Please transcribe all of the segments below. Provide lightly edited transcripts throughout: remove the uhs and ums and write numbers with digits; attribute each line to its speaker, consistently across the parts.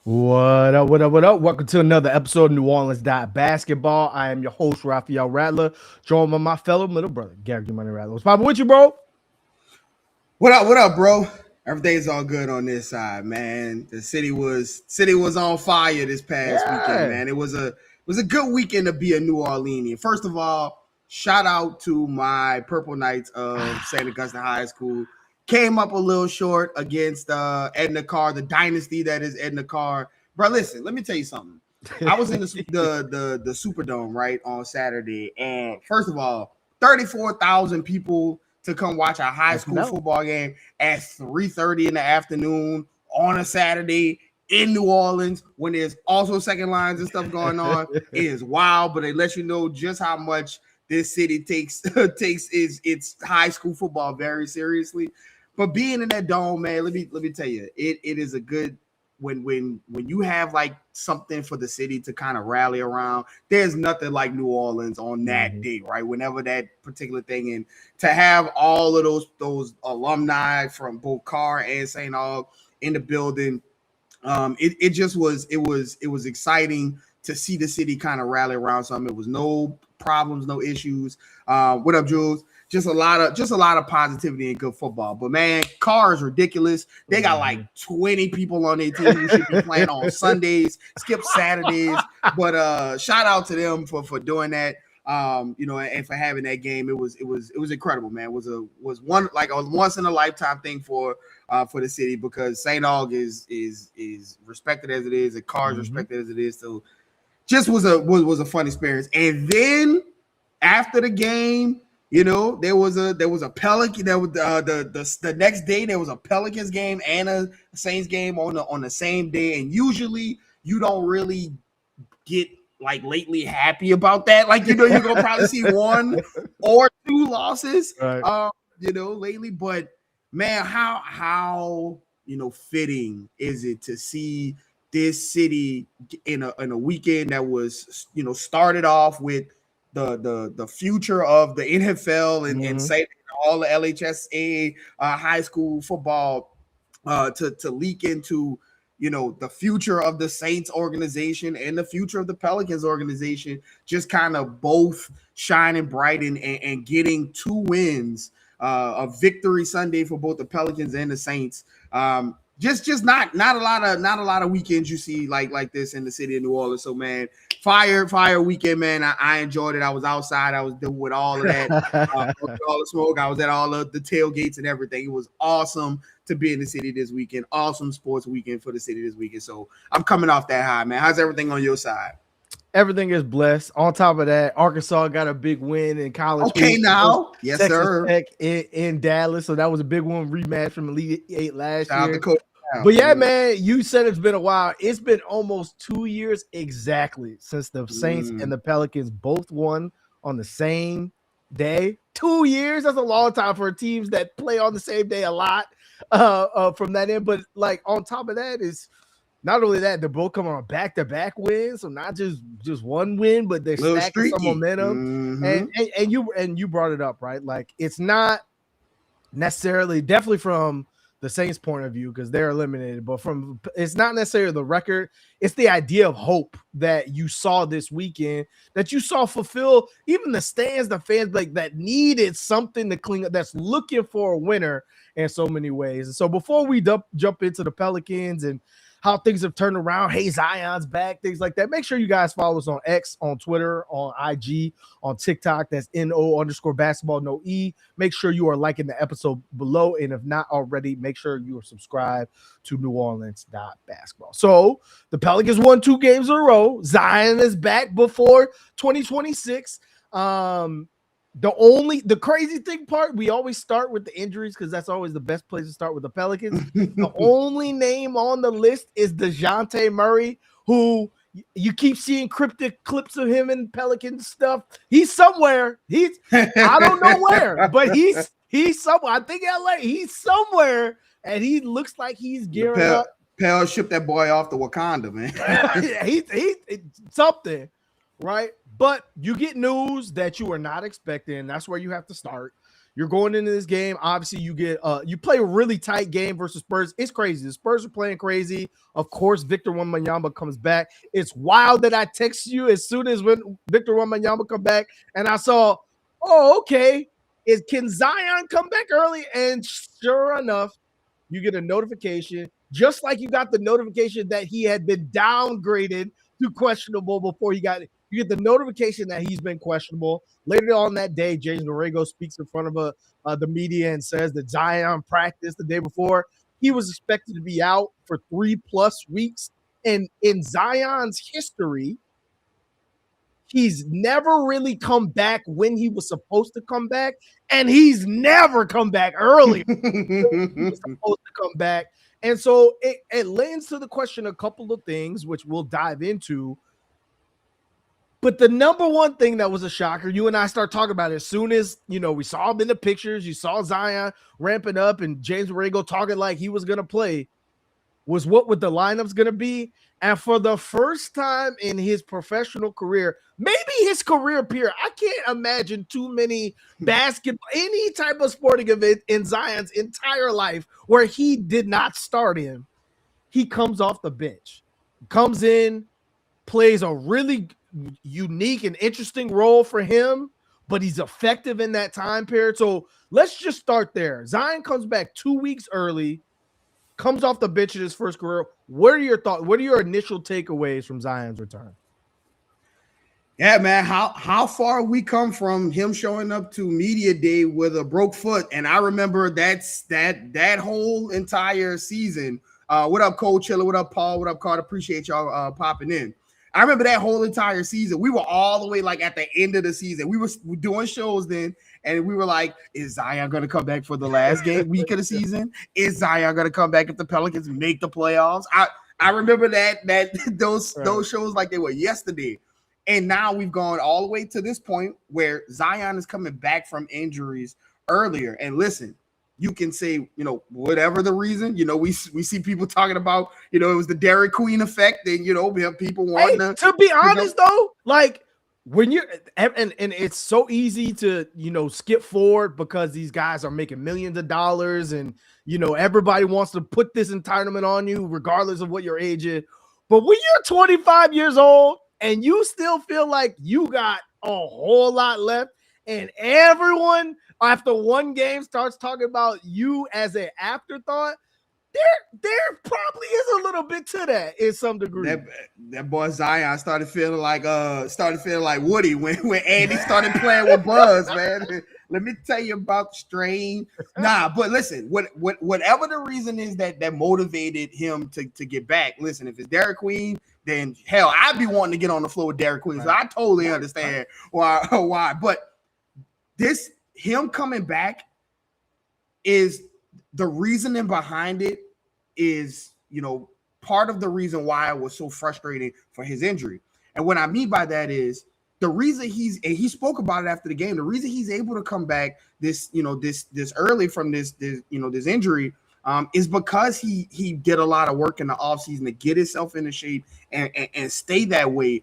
Speaker 1: What up, what up, what up? Welcome to another episode of NewOrleans.Basketball. I am your host, Raphael Rattler, joined by my fellow middle brother, Gary Money Rattler. What's poppin' with you, bro?
Speaker 2: What up, bro? Everything's all good on this side, man. The city was on fire this past weekend, man. It was a good weekend to be a New Orleanian. First of all, shout out to my Purple Knights of St. Augustine High School. Came up a little short against Edna Carr, the dynasty that is Edna Carr. Bro, listen, let me tell you something. I was in the Superdome, right, on Saturday, and first of all, 34,000 people to come watch a high school football game at 3:30 in the afternoon on a Saturday in New Orleans when there's also second lines and stuff going on. It is wild, but it lets you know just how much this city takes its high school football very seriously. But being in that dome, man, let me tell you, it is a good when you have like something for the city to kind of rally around. There's nothing like New Orleans on that day, right? Whenever that particular thing, and to have all of those alumni from both Carr and St. Aug in the building, it was exciting to see the city kind of rally around something. It was no problems, no issues. What up, Jules? Just a lot of positivity and good football. But man, Carr is ridiculous. They got like 20 people on their team who should be playing on Sundays, skip Saturdays. But shout out to them for doing that. And for having that game. It was incredible, man. It was one like a once in a lifetime thing for the city, because St. Aug is respected as it is, and Carr is respected as it is. So just was a fun experience. And then after the game, you know, there was a Pelican. There was the next day there was a Pelicans game and a Saints game on the same day. And usually you don't really get like lately happy about that. Like, you know, you're gonna probably see one or two losses, right. Lately. But man, how fitting is it to see this city in a weekend that was started off with the future of the NFL and say all the LHSA high school football to leak into the future of the Saints organization and the future of the Pelicans organization, just kind of both shining bright and getting two wins, a victory Sunday for both the Pelicans and the Saints. Just not a lot of weekends you see like this in the city of New Orleans. So man, fire weekend, man. I enjoyed it. I was outside. I was doing with all of that, all the smoke. I was at all of the tailgates and everything. It was awesome to be in the city this weekend. Awesome sports weekend for the city this weekend. So I'm coming off that high, man. How's everything on your side?
Speaker 1: Everything is blessed. On top of that, Arkansas got a big win in college.
Speaker 2: Okay, now, yes, Texas sir.
Speaker 1: Tech in Dallas, so that was a big one. Rematch from Elite Eight last year. But yeah, man, you said it's been a while. It's been almost 2 years exactly since the Saints and the Pelicans both won on the same day. 2 years, that's a long time for teams that play on the same day a lot from that end. But like on top of that is not only that, they're both coming on back-to-back wins, so not just one win, but they're stacking some momentum. And you brought it up, right? Like it's not necessarily, definitely from the Saints' point of view, because they're eliminated, but it's not necessarily the record, it's the idea of hope that you saw this weekend, that you saw fulfill even the stands, the fans like that needed something to clean up, that's looking for a winner in so many ways. And so before we jump into the Pelicans and how things have turned around, hey, Zion's back, things like that, make sure you guys follow us on X, on Twitter, on IG, on TikTok. That's NO_basketball, no E. Make sure you are liking the episode below. And if not already, make sure you are subscribed to NewOrleans.Basketball. So the Pelicans won 2 games in a row. Zion is back before 2026. The crazy thing part, we always start with the injuries because that's always the best place to start with the Pelicans. The only name on the list is DeJounte Murray, who you keep seeing cryptic clips of him in Pelican stuff. He's somewhere. I don't know where, but he's somewhere. I think LA. He's somewhere, and he looks like he's gearing up.
Speaker 2: Pel shipped that boy off to Wakanda, man.
Speaker 1: Yeah, he's something, right? But you get news that you are not expecting. That's where you have to start. You're going into this game. Obviously, you play a really tight game versus Spurs. It's crazy. The Spurs are playing crazy. Of course, Victor Wembanyama comes back. It's wild that I text you as soon as when Victor Wembanyama come back, and I saw, oh, okay, can Zion come back early? And sure enough, you get a notification, just like you got the notification that he had been downgraded to questionable before you get the notification that he's been questionable. Later on that day, James Borrego speaks in front of the media and says that Zion practiced the day before. He was expected to be out for 3+ weeks. And in Zion's history, he's never really come back when he was supposed to come back, and he's never come back early when he was supposed to come back. And so it lends to the question a couple of things, which we'll dive into. But the number one thing that was a shocker, you and I start talking about it as soon as, we saw him in the pictures, you saw Zion ramping up and James Borrego talking like he was going to play, was what would the lineup's going to be. And for the first time in his professional career, maybe his career period, I can't imagine too many basketball, any type of sporting event in Zion's entire life where he did not start in. He comes off the bench, comes in, plays a really unique and interesting role for him, but he's effective in that time period. So let's just start there. Zion comes back 2 weeks early, comes off the bench in his first career. What are your thoughts? What are your initial takeaways from Zion's return?
Speaker 2: Yeah, man, how far we come from him showing up to media day with a broke foot. And I remember that whole entire season. What up, Cole Chiller? What up, Paul? What up, Carter? Appreciate y'all popping in. I remember that whole entire season. We were all the way like at the end of the season. We were doing shows then, and we were like, is Zion going to come back for the last week of the season? Is Zion going to come back if the Pelicans make the playoffs? I remember those shows like they were yesterday. And now we've gone all the way to this point where Zion is coming back from injuries earlier. And listen, you can say, whatever the reason, we see people talking about, it was the Derek Queen effect, and, we have people wanting
Speaker 1: to be honest, though, like when you're, and it's so easy to, skip forward because these guys are making millions of dollars and, everybody wants to put this entitlement on you regardless of what your age is. But when you're 25 years old and you still feel like you got a whole lot left, and everyone after one game starts talking about you as an afterthought, there probably is a little bit to that in some degree.
Speaker 2: That boy Zion started feeling like Woody when Andy started playing with Buzz, man. Let me tell you about the strain. But listen, whatever the reason is that motivated him to get back. Listen, if it's Derek Queen, then hell, I'd be wanting to get on the floor with Derek Queen. Right. So I totally understand why. But him coming back is the reasoning behind it is, part of the reason why it was so frustrating for his injury. And what I mean by that is the reason he spoke about it after the game, the reason he's able to come back this early from this injury is because he did a lot of work in the offseason to get himself into shape and stay that way.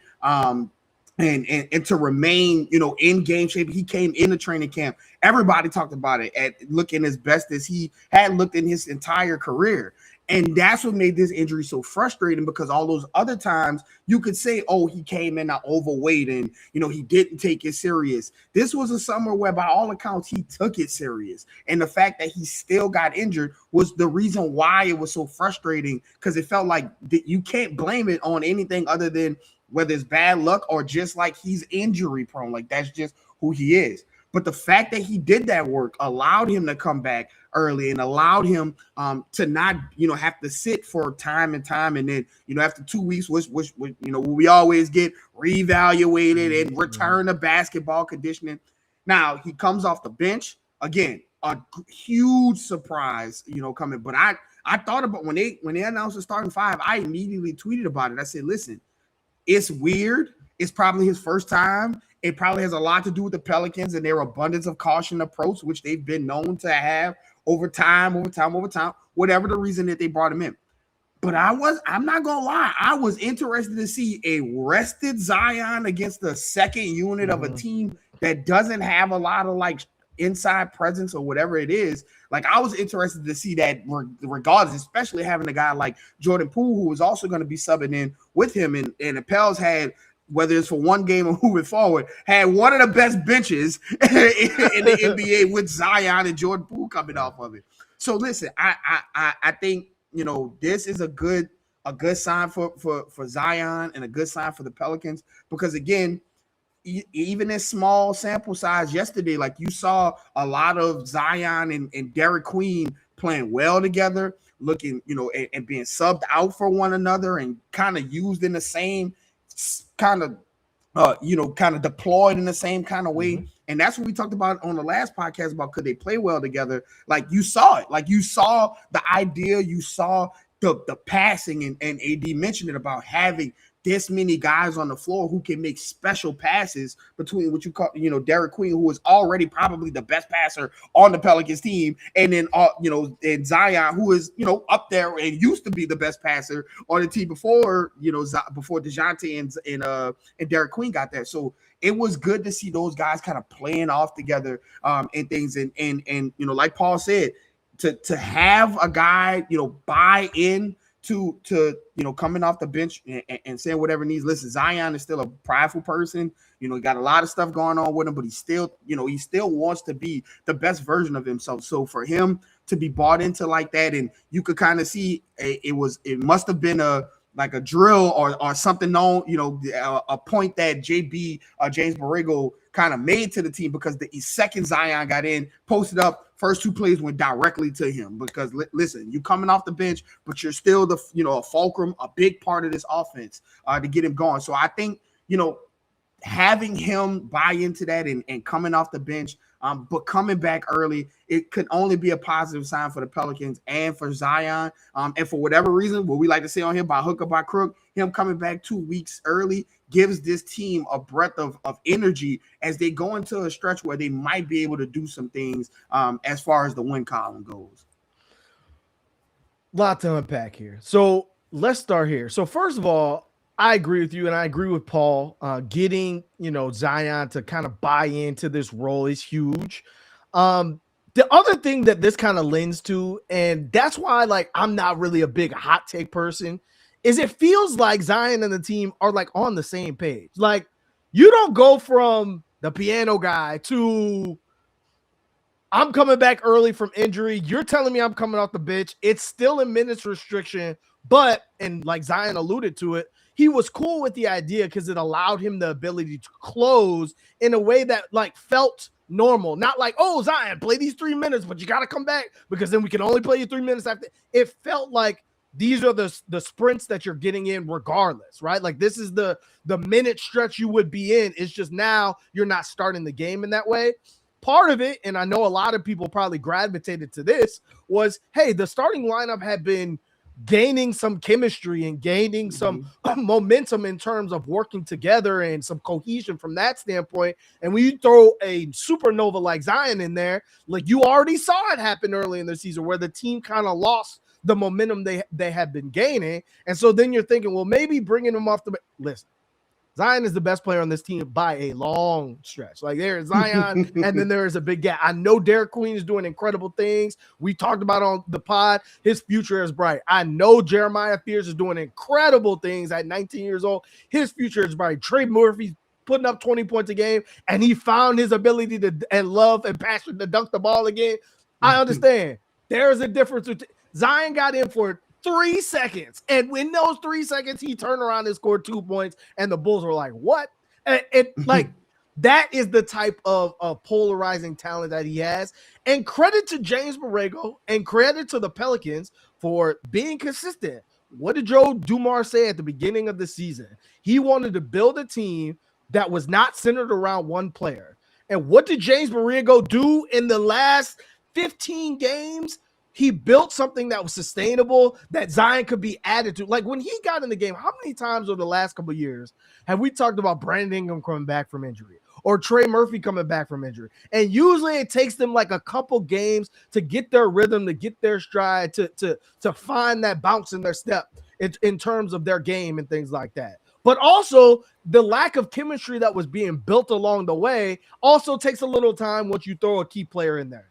Speaker 2: And to remain, in game shape. He came into training camp. Everybody talked about it at looking as best as he had looked in his entire career. And that's what made this injury so frustrating, because all those other times you could say, oh, he came in overweight and, he didn't take it serious. This was a summer where by all accounts, he took it serious. And the fact that he still got injured was the reason why it was so frustrating, because it felt like you can't blame it on anything other than whether it's bad luck or just like he's injury prone. Like that's just who he is. But the fact that he did that work allowed him to come back early and allowed him to not, have to sit for time and time. And then, after 2 weeks, which we always get reevaluated and return to basketball conditioning. Now he comes off the bench again, a huge surprise, coming. But I thought about when they announced the starting five, I immediately tweeted about it. I said, listen, it's weird. It's probably his first time. It probably has a lot to do with the Pelicans and their abundance of caution approach, which they've been known to have over time, whatever the reason that they brought him in. But I'm not going to lie, I was interested to see a rested Zion against the second unit of a team that doesn't have a lot of inside presence or whatever it is. Like, I was interested to see that regardless, especially having a guy like Jordan Poole, who was also going to be subbing in with him. And the Pels had, whether it's for one game or moving forward, had one of the best benches in the NBA with Zion and Jordan Poole coming off of it. So listen, I think, you know, this is a good sign for Zion and a good sign for the Pelicans, because again, even in small sample size yesterday, like, you saw a lot of Zion and Derek Queen playing well together, looking, you know, and being subbed out for one another and kind of used in the same kind of, you know, kind of deployed in the same kind of way. Mm-hmm. And that's what we talked about on the last podcast about, could they play well together? Like, you saw it. Like, you saw the idea, you saw the passing, and AD mentioned it about having this many guys on the floor who can make special passes between what you call, you know, Derek Queen, who is already probably the best passer on the Pelicans team, and then, you know, and Zion, who is, you know, up there and used to be the best passer on the team before, you know, before DeJounte and Derek Queen got there. So it was good to see those guys kind of playing off together, and things. And you know, like Paul said, to have a guy, you know, buy in to you know, coming off the bench and saying whatever needs. Listen, Zion is still a prideful person. You know, he got a lot of stuff going on with him, but he still wants to be the best version of himself. So for him to be bought into like that, and you could kind of see it must have been a drill or something known, you know, a point that James Borrego kind of made to the team, because the second Zion got in, posted up, first two plays went directly to him. Because listen, you coming off the bench, but you're still a fulcrum, a big part of this offense to get him going. So I think, you know, having him buy into that and coming off the bench, but coming back early, it could only be a positive sign for the Pelicans and for Zion. And for whatever reason, what we like to say on here, by hook or by crook, him coming back 2 weeks early gives this team a breath of energy as they go into a stretch where they might be able to do some things as far as the win column goes.
Speaker 1: Lot to unpack here. So let's start here. So first of all, I agree with you, and I agree with Paul. Getting, you know, Zion to kind of buy into this role is huge. The other thing that this kind of lends to, and that's why, like, I'm not really a big hot take person, is it feels like Zion and the team are like on the same page. Like, you don't go from the piano guy to I'm coming back early from injury. You're telling me I'm coming off the bench. It's still a minutes restriction, but, and like Zion alluded to it, he was cool with the idea because it allowed him the ability to close in a way that like felt normal. Not like, oh, Zion, play these 3 minutes, but you got to come back because then we can only play you 3 minutes after. It felt like these are the sprints that you're getting in regardless, right? Like, this is the minute stretch you would be in. It's just now you're not starting the game in that way. Part of it, and I know a lot of people probably gravitated to this, was, hey, the starting lineup had been gaining some chemistry and gaining some momentum in terms of working together and some cohesion from that standpoint. And when you throw a supernova like Zion in there, like, you already saw it happen early in the season where the team kind of lost the momentum they had been gaining. And so then you're thinking, well, maybe bringing them off the list. Zion is the best player on this team by a long stretch. Like, there's Zion, and then there is a big gap. I know Derek Queen is doing incredible things. We talked about on the pod, his future is bright. I know Jeremiah Fears is doing incredible things at 19 years old. His future is bright. Trey Murphy's putting up 20 points a game, and he found his ability to and love and passion to dunk the ball again. I understand. There is a difference. Zion got in for 3 seconds, and in those 3 seconds, he turned around and scored 2 points, and the Bulls were like, what? Like, that is the type of polarizing talent that he has. And credit to James Borrego and credit to the Pelicans for being consistent. What did Joe Dumars say at the beginning of the season? He wanted to build a team that was not centered around one player. And what did James Borrego do in the last 15 games? He built something that was sustainable, that Zion could be added to. Like, when he got in the game, how many times over the last couple of years have we talked about Brandon Ingram coming back from injury or Trey Murphy coming back from injury? And usually it takes them like a couple games to get their rhythm, to get their stride, to find that bounce in their step in terms of their game and things like that. But also the lack of chemistry that was being built along the way also takes a little time once you throw a key player in there.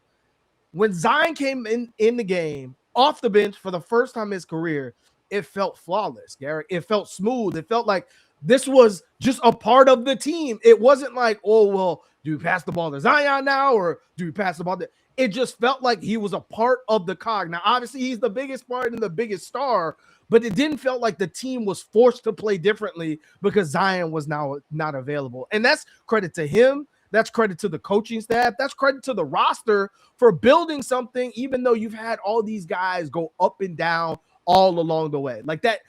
Speaker 1: When Zion came in the game off the bench for the first time in his career, it felt flawless, Garrett. It felt smooth. It felt like this was just a part of the team. It wasn't like, oh, well, do we pass the ball to Zion now or do we pass the ball to... It just felt like he was a part of the cog. Now, obviously, he's the biggest part and the biggest star, but it didn't feel like the team was forced to play differently because Zion was now not available. And that's credit to him. That's credit to the coaching staff. That's credit to the roster for building something, even though you've had all these guys go up and down all along the way. Like that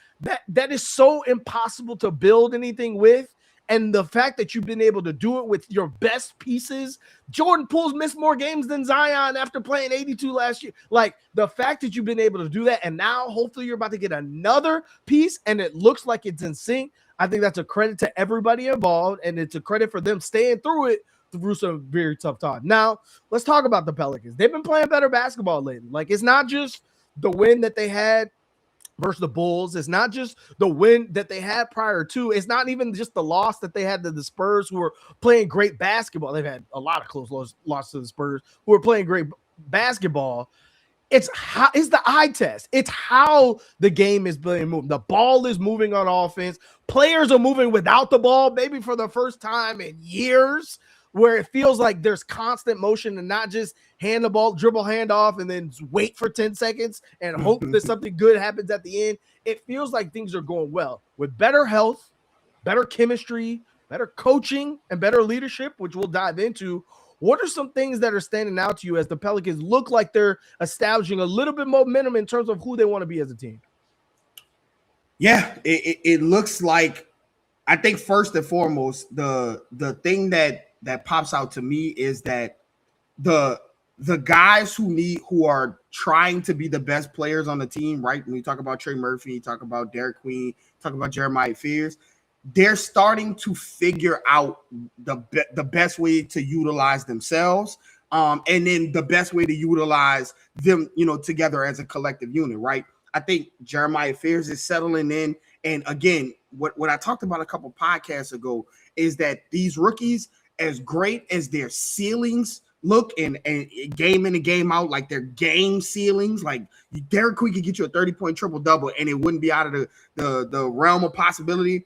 Speaker 1: is so impossible to build anything with. And the fact that you've been able to do it with your best pieces, Jordan Poole's missed more games than Zion after playing 82 last year. Like the fact that you've been able to do that, and now hopefully you're about to get another piece, and it looks like it's in sync. I think that's a credit to everybody involved, and it's a credit for them staying through it through some very tough time. Now, let's talk about the Pelicans. They've been playing better basketball lately. Like it's not just the win that they had versus the Bulls. It's not just the win that they had prior to. It's not even just the loss that they had to the Spurs, who were playing great basketball. They've had a lot of close losses to the Spurs, who are playing great basketball. It's the eye test. It's how the game is being moved. The ball is moving on offense. Players are moving without the ball, maybe for the first time in years, where it feels like there's constant motion and not just hand the ball, dribble, hand off, and then wait for 10 seconds and hope that something good happens at the end. It feels like things are going well with better health, better chemistry, better coaching, and better leadership, which we'll dive into. What are some things that are standing out to you as the Pelicans look like they're establishing a little bit more momentum in terms of who they want to be as a team?
Speaker 2: Yeah, it looks like, I think first and foremost, the thing that pops out to me is that the guys who are trying to be the best players on the team, right? When you talk about Trey Murphy, you talk about Derek Queen, talk about Jeremiah Fears, they're starting to figure out the best way to utilize themselves, and then the best way to utilize them, together as a collective unit, right? I think Jeremiah Fears is settling in, and again, what I talked about a couple podcasts ago is that these rookies, as great as their ceilings look and game in and game out, like their game ceilings, like Derek Queen could get you a 30-point triple-double and it wouldn't be out of the realm of possibility.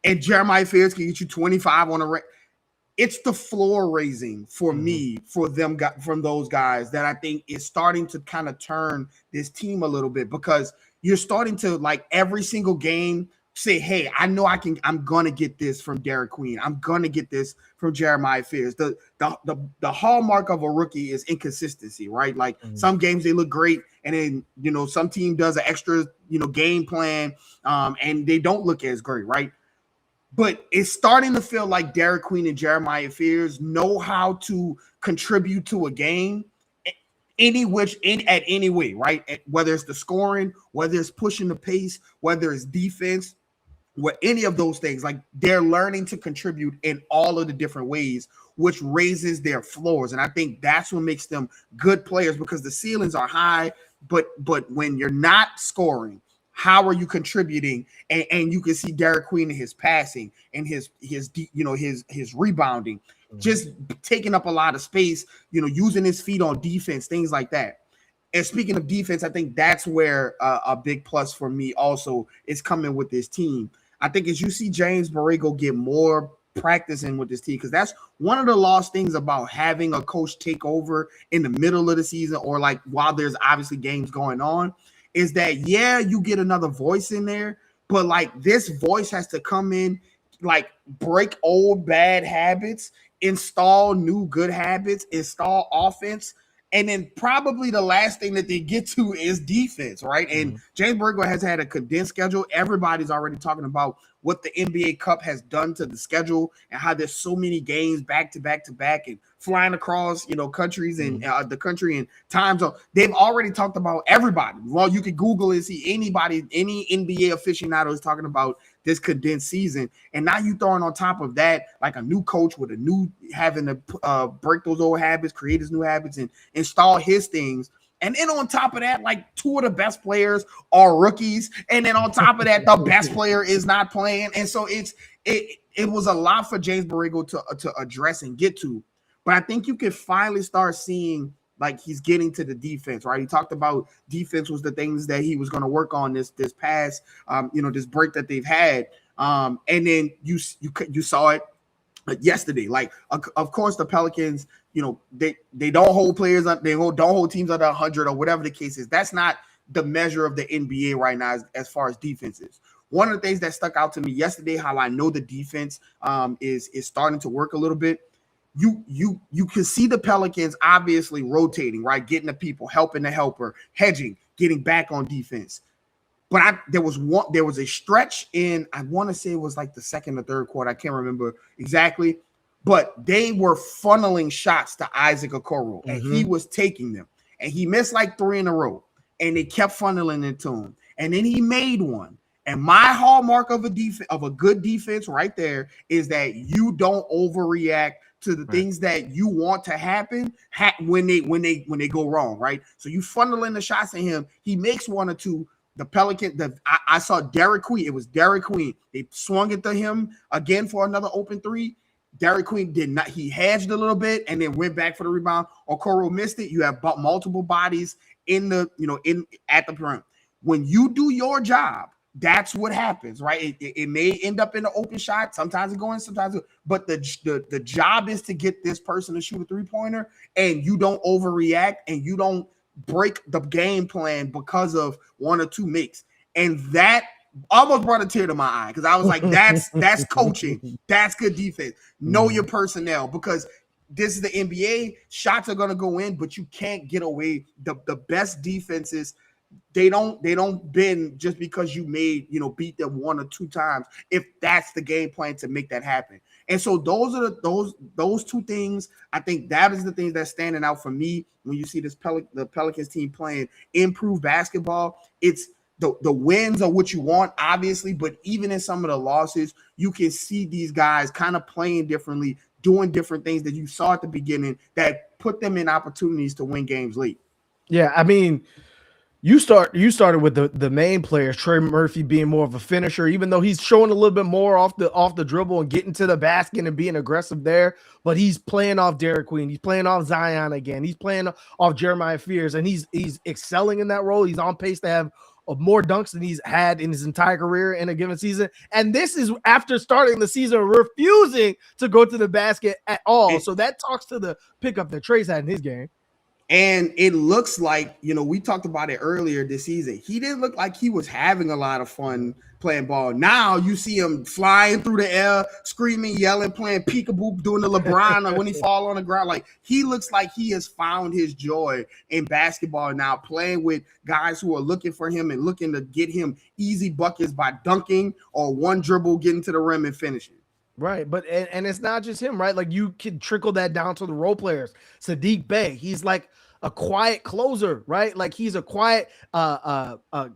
Speaker 2: And Jeremiah Fears can get you 25 on a it's the floor raising for me, for them, from those guys, that I think is starting to kind of turn this team a little bit, because you're starting to, like, every single game say, hey, I know I'm going to get this from Derek Queen. I'm going to get this from Jeremiah Fears. The hallmark of a rookie is inconsistency, right? Like some games they look great, and then, some team does an extra, game plan, and they don't look as great, right? But it's starting to feel like Derek Queen and Jeremiah Fears know how to contribute to a game at any way, right? Whether it's the scoring, whether it's pushing the pace, whether it's defense, any of those things. Like, they're learning to contribute in all of the different ways, which raises their floors. And I think that's what makes them good players, because the ceilings are high, but when you're not scoring, how are you contributing? And you can see Derek Queen and his passing and his rebounding, just taking up a lot of space, using his feet on defense, things like that. And speaking of defense, I think that's where a big plus for me also is coming with this team. I think as you see James Borrego get more practicing with this team, because that's one of the lost things about having a coach take over in the middle of the season, or like while there's obviously games going on, is that, yeah, you get another voice in there, but like this voice has to come in, like break old bad habits, install new good habits, install offense. And then probably the last thing that they get to is defense, right? And James Borrego has had a condensed schedule. Everybody's already talking about what the NBA Cup has done to the schedule and how there's so many games back to back to back and flying across, countries and the country and time zone. They've already talked about everybody. Well, you can Google and see anybody, any NBA aficionado is talking about this condensed season. And now you throwing on top of that, like a new coach with a new, having to break those old habits, create his new habits and install his things. And then on top of that, like 2 of the best players are rookies. And then on top of that, the best player is not playing. And so it was a lot for James Borrego to address and get to. But I think you can finally start seeing like he's getting to the defense, right? He talked about defense was the things that he was going to work on this past, this break that they've had. And then you saw it yesterday. Like, of course, the Pelicans, they don't hold players, don't hold teams under 100 or whatever the case is. That's not the measure of the NBA right now as far as defenses. One of the things that stuck out to me yesterday, how I know the defense is starting to work a little bit. You can see the Pelicans obviously rotating, right? Getting the people, helping the helper, hedging, getting back on defense. But there was a stretch in, I want to say it was like the second or third quarter. I can't remember exactly, but they were funneling shots to Isaac Okoro, and he was taking them, and he missed like 3 in a row, and they kept funneling it to him, and then he made one. And my hallmark of a good defense right there is that you don't overreact to the things that you want to happen when they go wrong, right? So you funnel in the shots at him. He makes 1 or 2. The Pelican, I saw Derek Queen. It was Derek Queen. They swung it to him again for another open 3. Derek Queen did not. He hedged a little bit and then went back for the rebound. Okoro missed it. You have multiple bodies in the at the perimeter. When you do your job, that's what happens, right? It may end up in an open shot. Sometimes it goes in, sometimes but the job is to get this person to shoot a 3-pointer, and you don't overreact and you don't break the game plan because of 1 or 2 makes. And that almost brought a tear to my eye because I was like, that's coaching. That's good defense. Know your personnel, because this is the NBA. Shots are going to go in, but you can't get away. The best defenses, they don't bend just because you beat them 1 or 2 times, if that's the game plan to make that happen. And so those are those 2 things. I think that is the things that's standing out for me when you see the Pelicans team playing improved basketball. It's the wins are what you want, obviously, but even in some of the losses, you can see these guys kind of playing differently, doing different things that you saw at the beginning that put them in opportunities to win games late.
Speaker 1: Yeah, I mean, you started with the main players, Trey Murphy being more of a finisher, even though he's showing a little bit more off the dribble and getting to the basket and being aggressive there. But he's playing off Derek Queen. He's playing off Zion again. He's playing off Jeremiah Fears, and he's excelling in that role. He's on pace to have more dunks than he's had in his entire career in a given season. And this is after starting the season refusing to go to the basket at all. So that talks to the pickup that Trey's had in his game.
Speaker 2: And it looks like, we talked about it earlier this season. He didn't look like he was having a lot of fun playing ball. Now you see him flying through the air, screaming, yelling, playing peekaboo, doing the LeBron, or when he fall on the ground. Like, he looks like he has found his joy in basketball now, playing with guys who are looking for him and looking to get him easy buckets by dunking or 1 dribble, getting to the rim and finishing.
Speaker 1: Right, but and it's not just him, right? Like, you can trickle that down to the role players. Sadiq Bey, he's like a quiet closer, right? Like, he's a quiet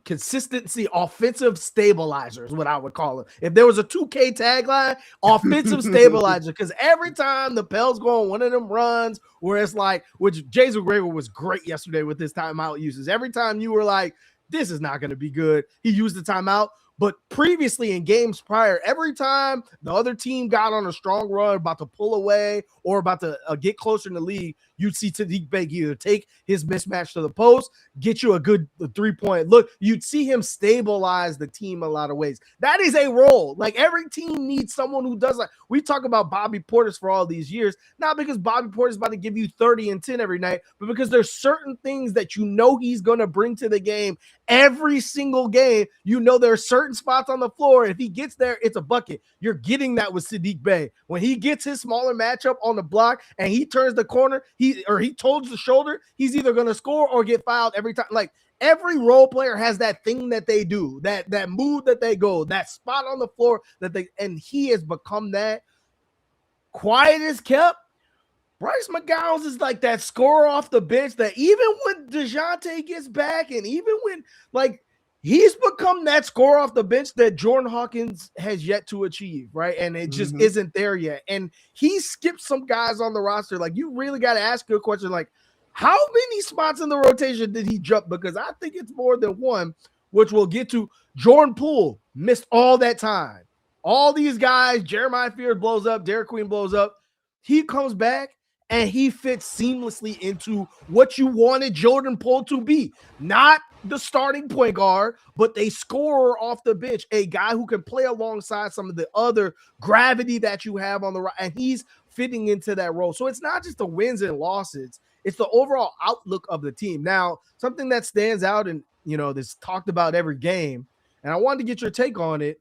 Speaker 1: consistency offensive stabilizer is what I would call him. If there was a 2K tagline, offensive stabilizer, because every time the Pels go on one of them runs where it's like, which James Borrego was great yesterday with his timeout uses. Every time you were like, this is not going to be good, he used the timeout. But previously in games prior, every time the other team got on a strong run, about to pull away or about to get closer in the league, you'd see Sadiq Bey either take his mismatch to the post, get you a good 3-point look. You'd see him stabilize the team a lot of ways. That is a role. Like, every team needs someone who does that. We talk about Bobby Portis for all these years, not because Bobby Portis is about to give you 30 and 10 every night, but because there's certain things that he's going to bring to the game every single game. There are certain spots on the floor. If he gets there, it's a bucket. You're getting that with Sadiq Bey. When he gets his smaller matchup on the block and he turns the corner, he holds the shoulder, he's either going to score or get fouled every time. Like, every role player has that thing that they do, that move that they go, that spot on the floor and he has become that. Quiet as kept. Bryce McGowens is like that scorer off the bench that even when DeJounte gets back and even when, like, he's become that scorer off the bench that Jordan Hawkins has yet to achieve, right? And it just isn't there yet. And he skipped some guys on the roster. Like, you really got to ask your question, like, How many spots in the rotation did he jump? Because I think it's more than one, which we'll get to. Jordan Poole missed all that time. All these guys, Jeremiah Fears blows up, Derek Queen blows up. He comes back and he fits seamlessly into what you wanted Jordan Poole to be. Not the starting point guard, but a scorer off the bench, a guy who can play alongside some of the other gravity that you have on the right, and he's fitting into that role. So it's not just the wins and losses, it's the overall outlook of the team. Now, something that stands out and, this talked about every game, and I wanted to get your take on it,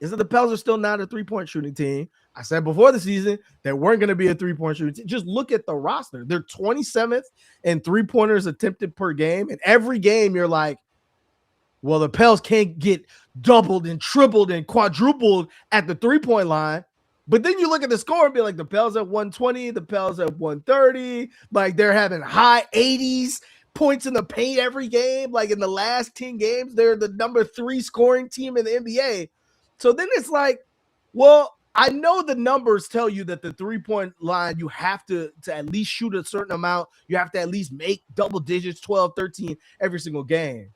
Speaker 1: is that the Pels are still not a three-point shooting team. I said before the season they weren't going to be a three-point shooting team. Just look at the roster. They're 27th in three-pointers attempted per game. And every game you're like, well, the Pels can't get doubled and tripled and quadrupled at the three-point line. But then you look at the score and be like, the Pels at 120, the Pels at 130. Like, they're having high 80s points in the paint every game. Like, in the last 10 games, they're the number 3 scoring team in the NBA. So then it's like, well, I know the numbers tell you that the three-point line, you have to at least shoot a certain amount. You have to at least make double digits, 12, 13 every single game.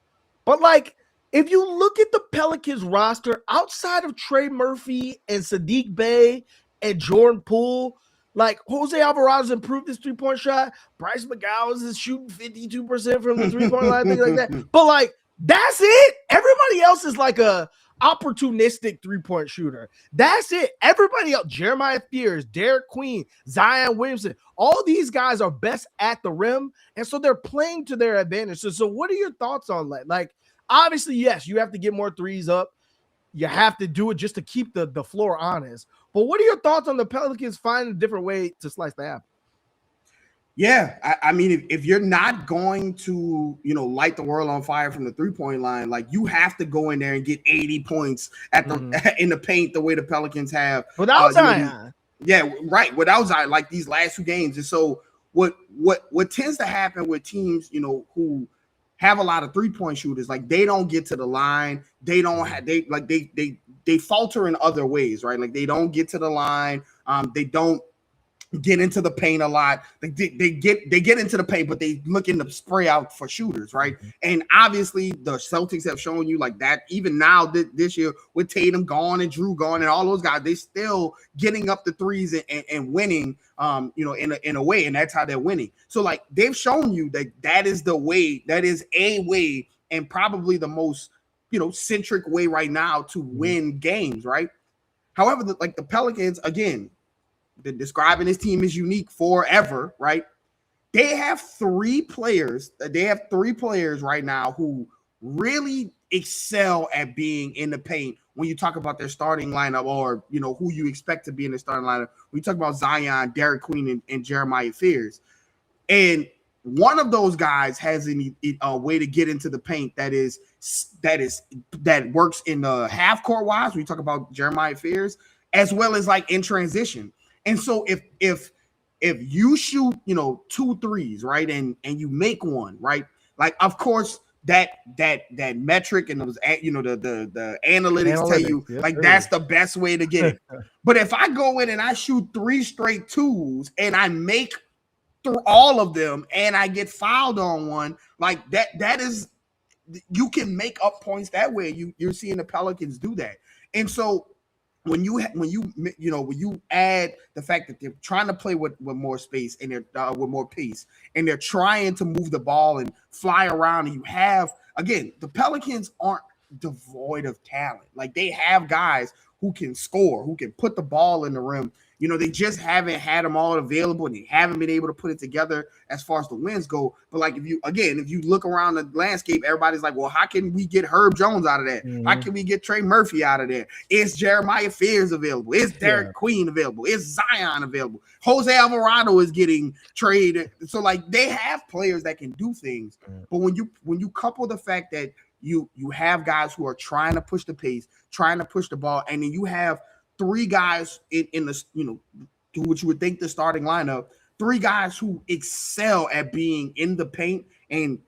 Speaker 1: But, like, if you look at the Pelicans roster, outside of Trey Murphy and Sadiq Bey and Jordan Poole, like, Jose Alvarado's improved his three-point shot. Bryce McGowan is shooting 52% from the three-point line, things like that. But, like, that's it. Everybody else is like a opportunistic three-point shooter. That's it. Everybody else, Jeremiah Fears, Derek Queen, Zion Williamson, all these guys are best at the rim, and so they're playing to their advantage. So what are your thoughts on that? Like, obviously, yes, you have to get more threes up. You have to do it just to keep the floor honest. But what are your thoughts on the Pelicans finding a different way to slice the apple?
Speaker 2: Yeah, I mean, if you're not going to, light the world on fire from the three-point line, like, you have to go in there and get 80 points at the in the paint the way the Pelicans have.
Speaker 1: Without Zion.
Speaker 2: Yeah, right. Without Zion, like these last 2 games. And so what tends to happen with teams, who have a lot of three-point shooters, like, they don't get to the line. They don't have they falter in other ways, right? Like, they don't get to the line. They don't get into the paint a lot. They get into the paint, but they looking to spray out for shooters, right? And obviously the Celtics have shown you like that. Even now this year with Tatum gone and Drew gone and all those guys, they still getting up the threes and winning, in a way, and that's how they're winning. So, like, they've shown you that is the way, that is a way, and probably the most centric way right now to win games, right? However, the Pelicans, again, describing this team is unique forever, right? They have 3 players. They have 3 players right now who really excel at being in the paint when you talk about their starting lineup, or who you expect to be in the starting lineup. When you talk about Zion, Derek Queen, and Jeremiah Fears, and one of those guys has a way to get into the paint that works in the half court wise. When you talk about Jeremiah Fears, as well as like in transition. And so if you shoot, 2 threes, right, and you make one, right, like, of course that metric and those, the analytics tell you, like, that's the best way to get it. But if I go in and I shoot 3 straight 2s and I make through all of them and I get fouled on one, like, that is, you can make up points that way. You're seeing the Pelicans do that. And so when you add the fact that they're trying to play with more space and they're with more pace, and they're trying to move the ball and fly around, and you have, again, the Pelicans aren't devoid of talent. Like, they have guys who can score, who can put the ball in the rim. They just haven't had them all available, and they haven't been able to put it together as far as the wins go. But, like, if you look around the landscape, everybody's like, well, how can we get Herb Jones out of that? How can we get Trey Murphy out of there? Is Jeremiah Fears available? Is Derek Queen available? Is Zion available? Jose Alvarado is getting traded. So, like, they have players that can do things. But when you couple the fact that you have guys who are trying to push the pace, trying to push the ball, and then you have 3 guys in the, which you would think the starting lineup, 3 guys who excel at being in the paint and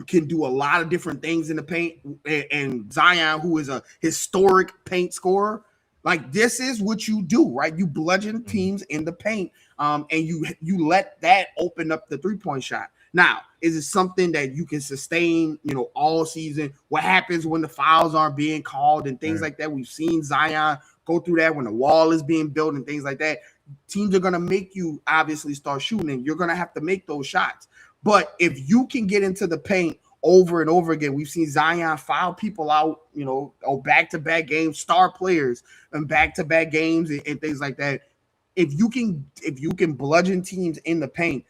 Speaker 2: can do a lot of different things in the paint, and Zion, who is a historic paint scorer. Like, this is what you do, right? You bludgeon teams in the paint. and you let that open up the 3-point shot. Now, is it something that you can sustain, all season? What happens when the fouls aren't being called and things like that? We've seen Zion go through that when the wall is being built and things like that. Teams are going to make you obviously start shooting, and you're going to have to make those shots. But if you can get into the paint over and over again, we've seen Zion foul people out, back-to-back games, star players and back-to-back games and things like that. If you can bludgeon teams in the paint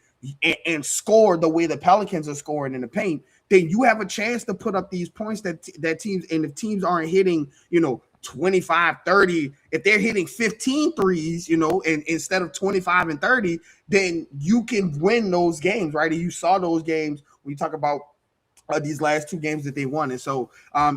Speaker 2: and score the way the Pelicans are scoring in the paint, then you have a chance to put up these points that teams, and if teams aren't hitting, 25, 30, if they're hitting 15 threes, and instead of 25 and 30, then you can win those games, right? And you saw those games when you talk about these last 2 games that they won. And so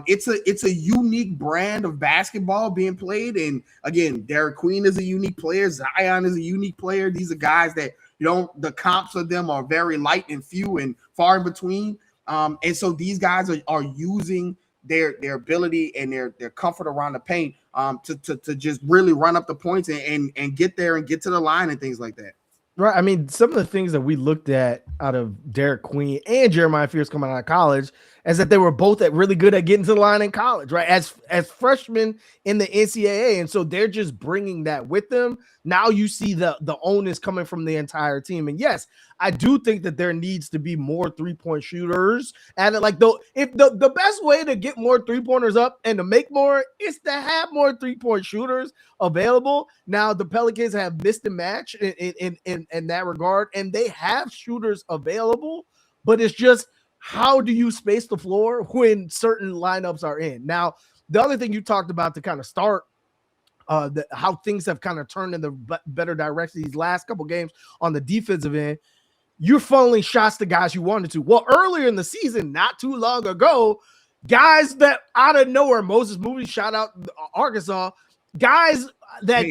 Speaker 2: it's a unique brand of basketball being played. And again, Derek Queen is a unique player. Zion is a unique player. These are guys that, the comps of them are very light and few and far in between. And so these guys are using their ability and their comfort around the paint to just really run up the points and get there and get to the line and things like that.
Speaker 1: Right. I mean, some of the things that we looked at out of Derek Queen and Jeremiah Fears coming out of college is that they were both really good at getting to the line in college, right? As freshmen in the NCAA. And so they're just bringing that with them. Now you see the onus coming from the entire team. And yes, I do think that there needs to be more 3-point shooters. And if the best way to get more 3-pointers up and to make more is to have more 3-point shooters available. Now the Pelicans have missed a match in that regard, and they have shooters available, but it's just, how do you space the floor when certain lineups are in? Now, the other thing you talked about to kind of start how things have kind of turned in the better direction these last couple games on the defensive end, you're funneling shots to guys you wanted to. Well, earlier in the season, not too long ago, guys that out of nowhere, Moses Moody, shout out Arkansas, guys that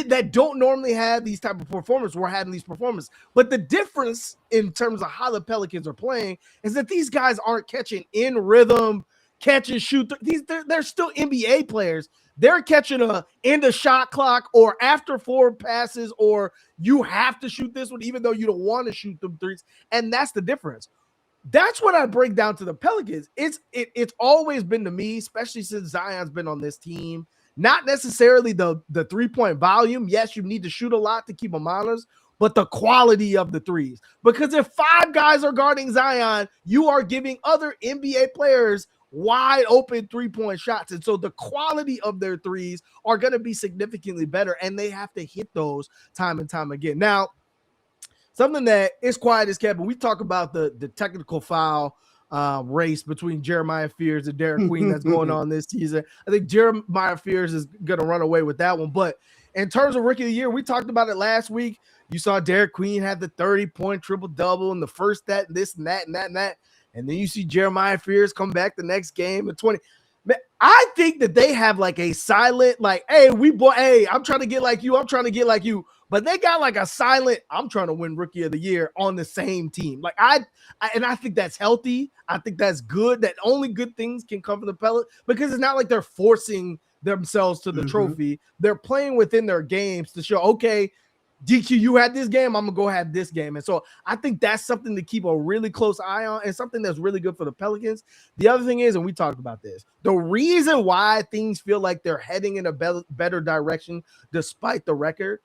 Speaker 1: that don't normally have these type of performances were having these performances. But the difference in terms of how the Pelicans are playing is that these guys aren't catching in rhythm, catch and shoot. They're still NBA players. They're catching in the shot clock or after 4 passes, or you have to shoot this one even though you don't want to shoot them threes. And that's the difference. That's what I break down to the Pelicans. It's always been to me, especially since Zion's been on this team, not necessarily the 3-point volume. Yes, you need to shoot a lot to keep them honest, but the quality of the threes. Because if 5 guys are guarding Zion, you are giving other NBA players wide open 3-point shots. And so the quality of their threes are going to be significantly better, and they have to hit those time and time again. Now, something that is quiet as kept, but we talk about the technical foul race between Jeremiah Fears and Derek Queen that's going on this season. I think Jeremiah Fears is going to run away with that one. But in terms of Rookie of the Year, we talked about it last week. You saw Derek Queen have the 30-point triple-double and the first that and this and that and that and that. And then you see Jeremiah Fears come back the next game at 20. Man, I think that they have like a silent, hey, I'm trying to get like you. I'm trying to get like you. But they got like a silent, I'm trying to win Rookie of the Year on the same team. I think that's healthy. I think that's good. That only good things can come from the Pelicans, because it's not like they're forcing themselves to the trophy. They're playing within their games to show, okay, DQ, you had this game, I'm going to go have this game. And so I think that's something to keep a really close eye on and something that's really good for the Pelicans. The other thing is, and we talked about this, the reason why things feel like they're heading in a better direction despite the record,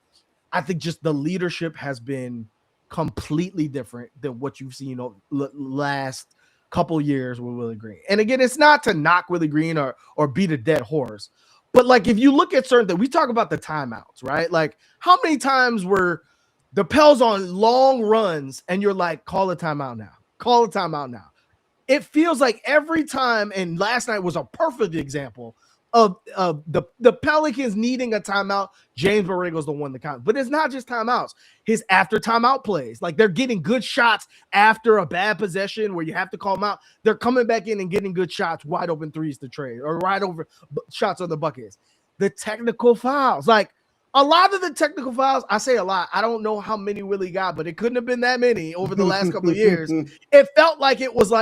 Speaker 1: I think just the leadership has been completely different than what you've seen last couple years with Willie Green. And again, it's not to knock Willie Green or beat a dead horse, but if you look at certain things, we talk about the timeouts, right? How many times were the Pels on long runs and you're like, call a timeout now, call a timeout now. It feels like every time, and last night was a perfect example of the Pelicans needing a timeout. James Borrego is the one that counts, but it's not just timeouts. His after timeout plays, they're getting good shots after a bad possession where you have to call them out. They're coming back in and getting good shots, wide open threes to trade, or right over shots on the buckets. The technical fouls, a lot of the technical fouls, I say a lot. I don't know how many Willie got, but it couldn't have been that many over the last couple of years. It felt like it was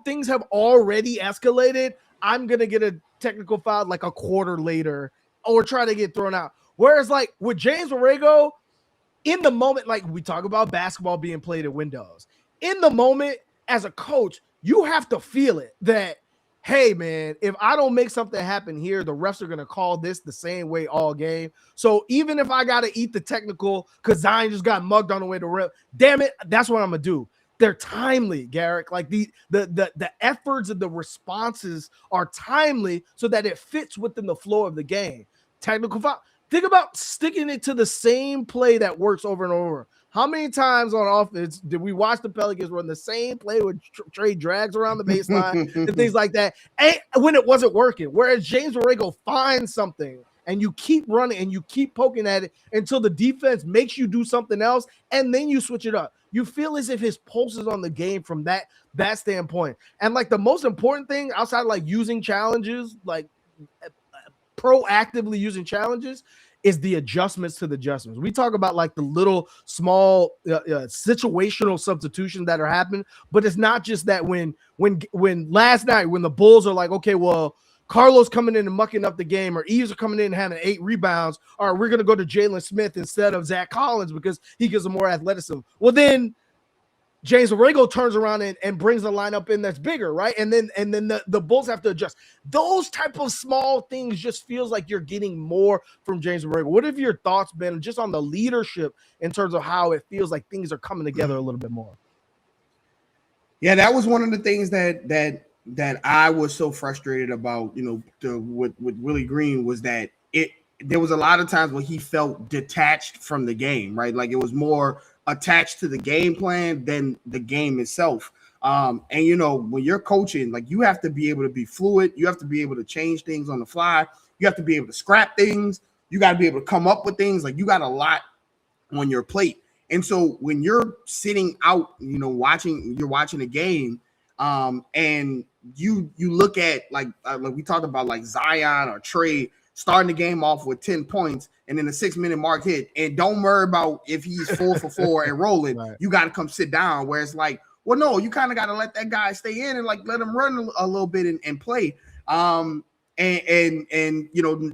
Speaker 1: things have already escalated. I'm going to get a technical foul a quarter later or try to get thrown out. Whereas like with James Borrego, in the moment, like we talk about basketball being played at windows, in the moment as a coach, you have to feel it that, hey, man, if I don't make something happen here, the refs are going to call this the same way all game. So even if I got to eat the technical because Zion just got mugged on the way to rip, damn it, that's what I'm going to do. They're timely, Garrick. Like the efforts and the responses are timely so that it fits within the flow of the game. Technical foul. Think about sticking it to the same play that works over and over. How many times on offense did we watch the Pelicans run the same play with Trey drags around the baseline and things like that, and when it wasn't working? Whereas James Borrego finds something and you keep running and you keep poking at it until the defense makes you do something else, and then you switch it up. You feel as if his pulse is on the game from that standpoint. And like the most important thing outside of like using challenges, like proactively using challenges, is the adjustments to the adjustments. We talk about like the little small situational substitutions that are happening, but it's not just that. When last night when the Bulls are like, okay, well, Carlos coming in and mucking up the game, or Eves are coming in and having 8 rebounds, or we're going to go to Jalen Smith instead of Zach Collins because he gives them more athleticism. Well, then James Borrego turns around and brings a lineup in that's bigger, right? And then the Bulls have to adjust. Those type of small things just feels like you're getting more from James Borrego. What have your thoughts been just on the leadership in terms of how it feels like things are coming together a little bit more?
Speaker 2: Yeah, that was one of the things that I was so frustrated about, with Willie Green, was that there was a lot of times where he felt detached from the game, right? Like it was more attached to the game plan than the game itself. And when you're coaching, like you have to be able to be fluid. You have to be able to change things on the fly. You have to be able to scrap things. You got to be able to come up with things. Like you got a lot on your plate. And so when you're sitting out, watching a game, and you look at like we talked about like Zion or Trey starting the game off with 10 points and then the 6-minute mark hit, and don't worry about if he's 4 for 4 and rolling. Right. You got to come sit down. Where it's like, well, no, you kind of got to let that guy stay in and like let him run a little bit and play. And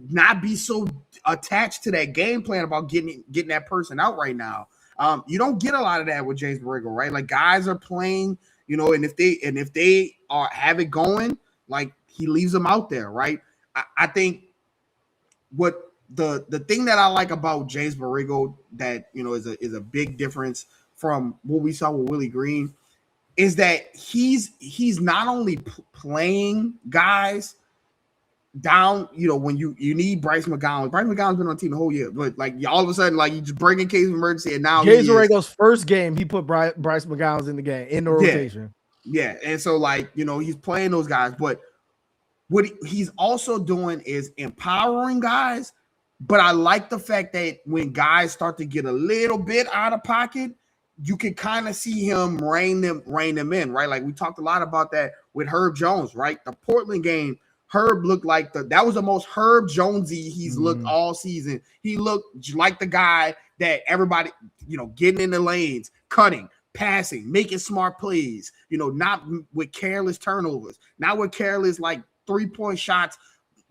Speaker 2: not be so attached to that game plan about getting that person out right now. You don't get a lot of that with James Borrego, right? Like guys are playing, and if they have it going, like he leaves them out there, right? I think what the thing that I like about James Borrego that is a big difference from what we saw with Willie Green is that he's not only playing guys down, when you need Bryce McGowan. Bryce McGowan's been on the team the whole year, but like all of a sudden, like you just bring in case of emergency, and now
Speaker 1: James Borrego's first game, he put Bryce McGowan's in the game in the rotation.
Speaker 2: Yeah, and so like he's playing those guys, but what he's also doing is empowering guys. But I like the fact that when guys start to get a little bit out of pocket, you can kind of see him rein them in, right? Like we talked a lot about that with Herb Jones, right? The Portland game, Herb looked like that was the most Herb Jonesy he's looked all season. He looked like the guy that everybody, getting in the lanes, cutting, passing, making smart plays, not with careless turnovers, not with careless like 3-point shots,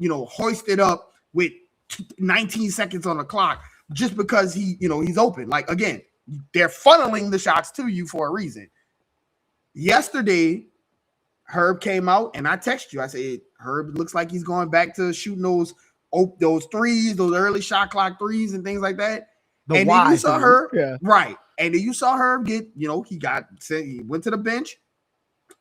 Speaker 2: hoisted up with 19 seconds on the clock just because he's open. Like again, they're funneling the shots to you for a reason. Yesterday, Herb came out and I texted you. I said, Herb looks like he's going back to shooting those threes, those early shot clock threes and things like that. And then you saw Herb, right? And then you saw Herb get, he went to the bench,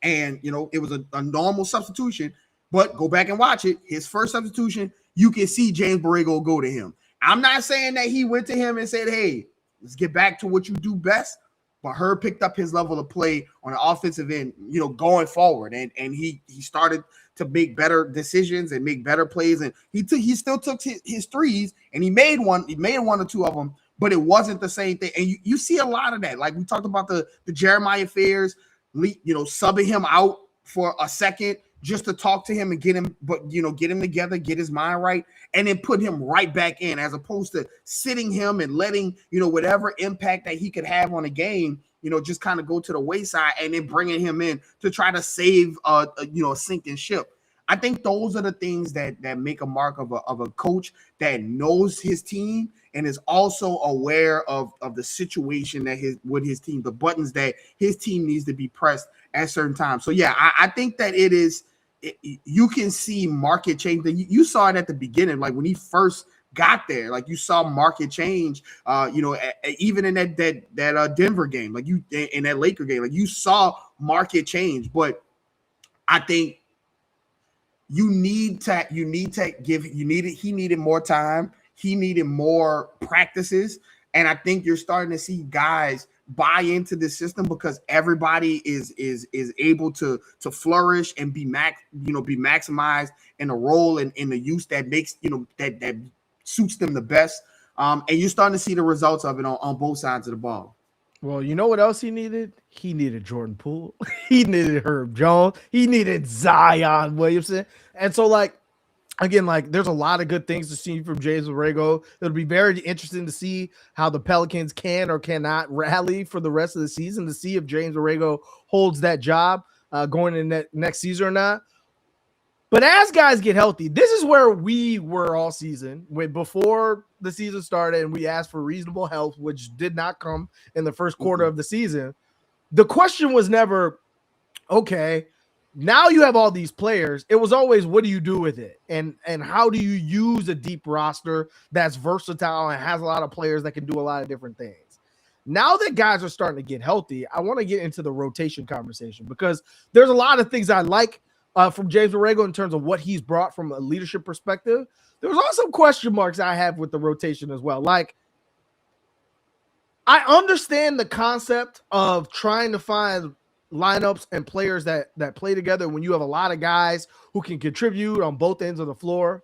Speaker 2: and it was a normal substitution. But go back and watch it. His first substitution, you can see James Borrego go to him. I'm not saying that he went to him and said, hey, let's get back to what you do best. But Herb picked up his level of play on the offensive end, going forward. And he started to make better decisions and make better plays. And he still took his threes, and he made one or two of them, but it wasn't the same thing. And you see a lot of that. Like we talked about the Jeremiah Fairs, subbing him out for a second just to talk to him and get him together, get his mind right, and then put him right back in, as opposed to sitting him and letting, whatever impact that he could have on a game, just kind of go to the wayside, and then bringing him in to try to save, a sinking ship. I think those are the things that make a mark of a coach that knows his team and is also aware of the situation that with his team, the buttons that his team needs to be pressed at certain times. So yeah, I think that you can see market change. You saw it at the beginning, like when he first got there, like you saw market change. Even in that Denver game, like you in that Laker game, like you saw market change. But I think he needed more time. He needed more practices. And I think you're starting to see guys buy into the system because everybody is able to flourish and be maximized in a role and in the use that makes, that suits them the best. And you're starting to see the results of it on both sides of the ball.
Speaker 1: Well, you know what else he needed? He needed Jordan Poole. He needed Herb Jones. He needed Zion Williamson. And so, again, there's a lot of good things to see from James Borrego. It'll be very interesting to see how the Pelicans can or cannot rally for the rest of the season to see if James Borrego holds that job going in that next season or not. But as guys get healthy, this is where we were all season before the season started, and we asked for reasonable health, which did not come in the first quarter of the season. The question was never, okay, now you have all these players. It was always, what do you do with it? And how do you use a deep roster that's versatile and has a lot of players that can do a lot of different things? Now that guys are starting to get healthy, I want to get into the rotation conversation because there's a lot of things I like from James Borrego in terms of what he's brought from a leadership perspective. There's also question marks I have with the rotation as well. I understand the concept of trying to find lineups and players that play together when you have a lot of guys who can contribute on both ends of the floor.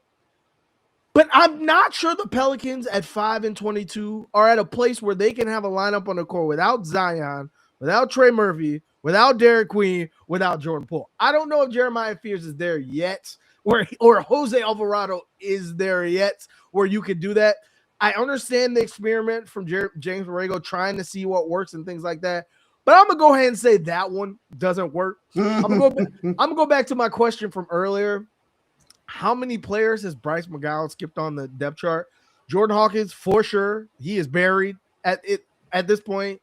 Speaker 1: But I'm not sure the Pelicans at 5-22 are at a place where they can have a lineup on the court without Zion, without Trey Murphy, without Derek Queen, without Jordan Poole. I don't know if Jeremiah Fears is there yet, or Jose Alvarado is there yet, where you could do that. I understand the experiment from James Borrego trying to see what works and things like that. But I'm going to go ahead and say that one doesn't work. I'm going to go back to my question from earlier. How many players has Bryce McGowan skipped on the depth chart? Jordan Hawkins, for sure. He is buried at this point.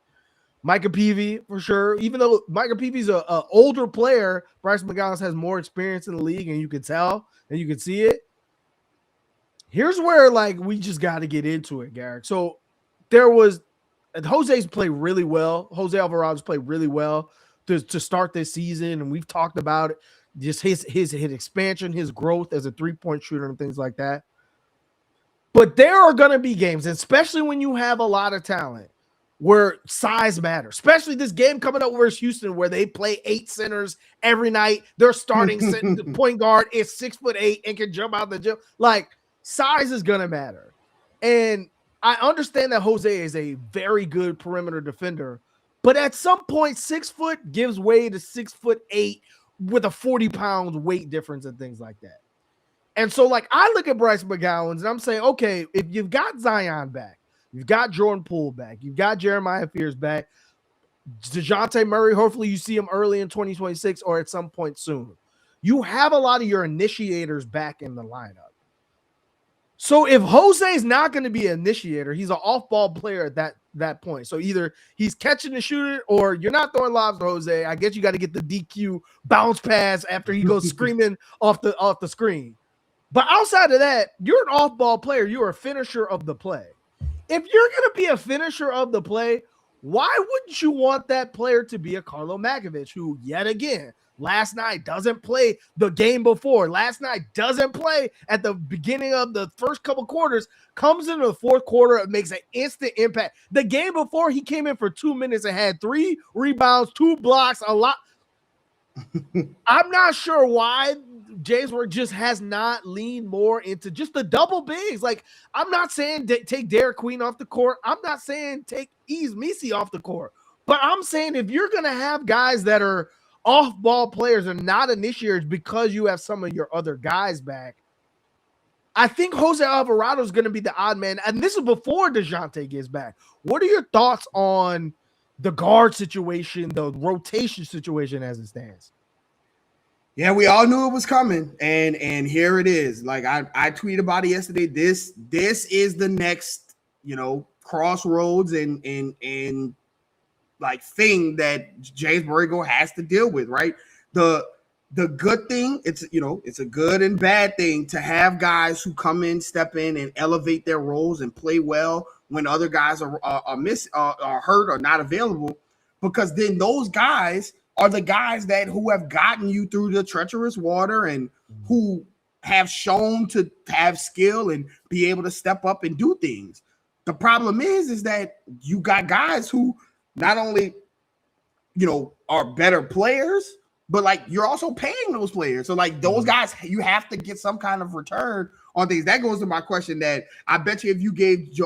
Speaker 1: Micah Peavy, for sure. Even though Micah Peavy's an older player, Bryce McGowan has more experience in the league, and you can tell, and you can see it. Here's where, we just got to get into it, Garrick. So Jose's played really well. Jose Alvarado's played really well to start this season, and we've talked about it. Just his expansion, his growth as a three-point shooter and things like that. But there are going to be games, especially when you have a lot of talent, where size matters. Especially this game coming up versus Houston, where they play 8 centers every night. Their starting the point guard is 6'8" and can jump out the gym. Size is going to matter. And I understand that Jose is a very good perimeter defender, but at some point, 6 foot gives way to 6'8" with a 40-pound weight difference and things like that. And so, I look at Bryce McGowan and I'm saying, okay, if you've got Zion back, you've got Jordan Poole back, you've got Jeremiah Fears back, DeJounte Murray, hopefully you see him early in 2026 or at some point soon. You have a lot of your initiators back in the lineup. So if Jose is not going to be an initiator, he's an off-ball player at that point. So either he's catching and shooting, or you're not throwing lobs to Jose. I guess you got to get the DQ bounce pass after he goes screaming off the screen. But outside of that, you're an off-ball player. You're a finisher of the play. If you're going to be a finisher of the play, why wouldn't you want that player to be a Carlo Makovich, who yet again last night doesn't play the game before, last night doesn't play at the beginning of the first couple quarters, comes into the fourth quarter and makes an instant impact. The game before, he came in for 2 minutes and had 3 rebounds, 2 blocks, a lot. I'm not sure why James Borrego just has not leaned more into just the double bigs. I'm not saying take Derek Queen off the court. I'm not saying take Yves Missi off the court. But I'm saying if you're going to have guys that are off-ball players and not initiators because you have some of your other guys back, I think Jose Alvarado is going to be the odd man. And this is before DeJounte gets back. What are your thoughts on the guard situation, the rotation situation as it stands?
Speaker 2: Yeah, we all knew it was coming, and here it is. Like I tweeted about it yesterday. This is the next, crossroads and like thing that James Borrego has to deal with, right? The good thing, it's a good and bad thing to have guys who come in, step in, and elevate their roles and play well when other guys are hurt or not available, because then those guys are the guys who have gotten you through the treacherous water and who have shown to have skill and be able to step up and do things. The problem is that you got guys who not only, are better players, but like you're also paying those players. So like those guys, you have to get some kind of return on things. That goes to my question that I bet you if you gave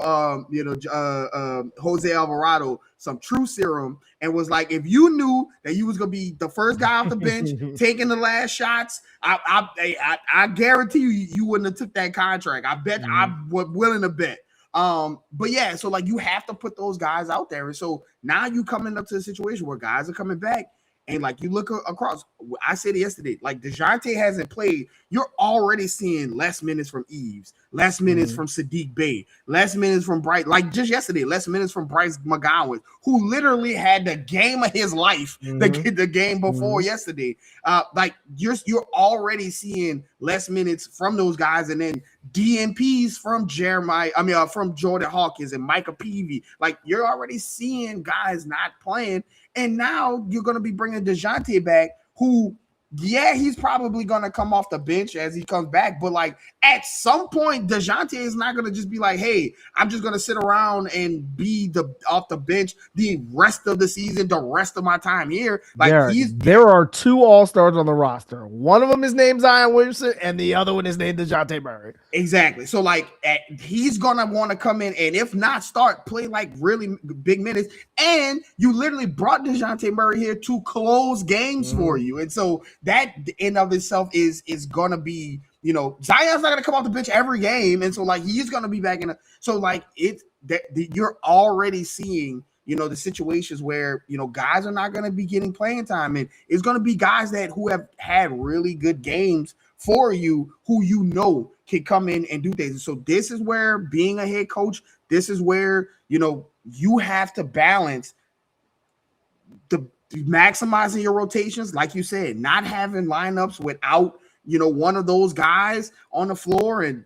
Speaker 2: Jose Alvarado some true serum and was like, if you knew that you was gonna be the first guy off the bench taking the last shots, I guarantee you wouldn't have took that contract. I bet I'm willing to bet. But yeah, so like you have to put those guys out there. And so now you coming up to a situation where guys are coming back. And like you look across, I said it yesterday, like DeJounte hasn't played. You're already seeing less minutes from Eves, less minutes from Sadiq Bey, less minutes from Bryce. Like just yesterday, less minutes from Bryce McGowan, who literally had the game of his life, the game before yesterday. Like you're already seeing less minutes from those guys, and then DNPs from from Jordan Hawkins and Micah Peavy. Like you're already seeing guys not playing. And now you're going to be bringing DeJounte back, who, yeah, he's probably going to come off the bench as he comes back. But, like, at some point, DeJounte is not going to just be like, hey, I'm just going to sit around and be off the bench the rest of the season, the rest of my time here. Like
Speaker 1: there are two all-stars on the roster. One of them is named Zion Williamson, and the other one is named DeJounte Murray.
Speaker 2: Exactly. So, like, he's going to want to come in and, if not, play, like, really big minutes. And you literally brought DeJounte Murray here to close games for you. And so that in of itself is going to be, Zion's not going to come off the bench every game. And so, like, he's going to be back in. So, like, you're already seeing, the situations where, guys are not going to be getting playing time. And it's going to be guys who have had really good games for you, who can come in and do things. So this is where being a head coach, this is where, you have to balance the maximizing your rotations, like you said, not having lineups without, one of those guys on the floor, and,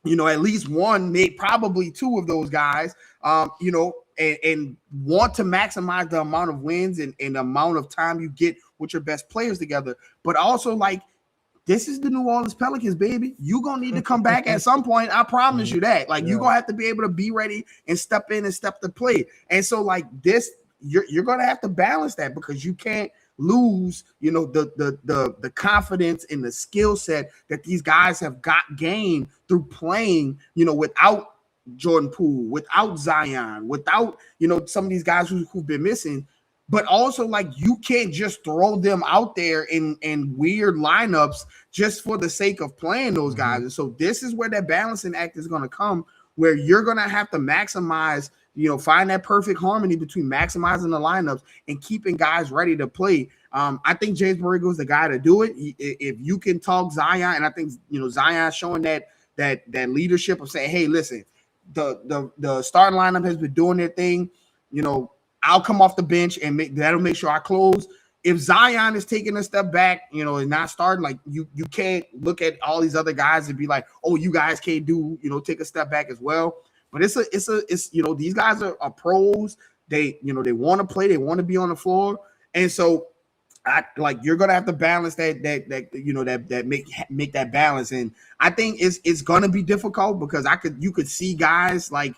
Speaker 2: at least one, maybe probably two of those guys, and want to maximize the amount of wins and the amount of time you get with your best players together. But also, like, this is the New Orleans Pelicans, baby. You're going to need to come back at some point. I promise you that. Like, you're going to have to be able to be ready and step in and step to play. And so, like, this, you're going to have to balance that, because you can't lose, the confidence and the skill set that these guys have gained through playing, without Jordan Poole, without Zion, without, some of these guys who've been missing. But also, like, you can't just throw them out there in weird lineups just for the sake of playing those guys. And so this is where that balancing act is going to come, where you're going to have to maximize, find that perfect harmony between maximizing the lineups and keeping guys ready to play. I think James Borrego is the guy to do it. If you can talk Zion, and I think, Zion showing that leadership of saying, hey, listen, the starting lineup has been doing their thing, I'll come off the bench and that'll make sure I close. If Zion is taking a step back, and not starting, like you can't look at all these other guys and be like, oh, you guys can't do, take a step back as well. But it's these guys are pros. They, they want to play, they want to be on the floor. And so you're gonna have to balance that make that balance. And I think it's gonna be difficult, because you could see guys like,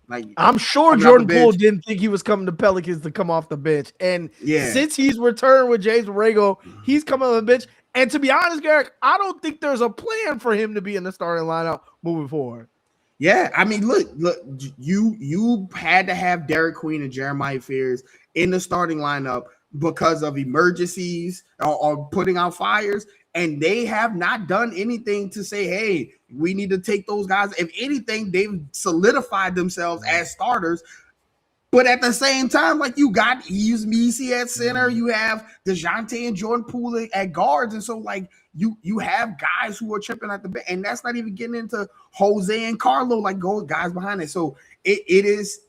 Speaker 2: like,
Speaker 1: I'm sure Jordan Poole didn't think he was coming to Pelicans to come off the bench. And since he's returned with James Borrego, he's coming off the bench. And to be honest, Garrick, I don't think there's a plan for him to be in the starting lineup moving forward.
Speaker 2: Yeah, I mean, look, you had to have Derek Queen and Jeremiah Fears in the starting lineup because of emergencies or putting out fires. And they have not done anything to say, hey, we need to take those guys. If anything, they've solidified themselves as starters. But at the same time, like you got Yves Missi at center, you have DeJounte and Jordan Poole at guards, and so like you have guys who are tripping at the bench, and that's not even getting into Jose and Carlo, like guys behind it. So it is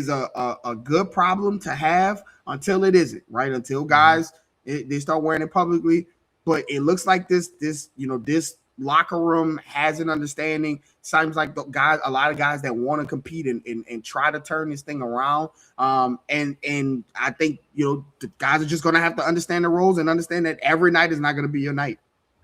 Speaker 2: a good problem to have until it isn't, right? Until guys they start wearing it publicly. But it looks like this locker room has an understanding. Seems like a lot of guys that want to compete and try to turn this thing around. And I think the guys are just going to have to understand the roles and understand that every night is not going to be your night.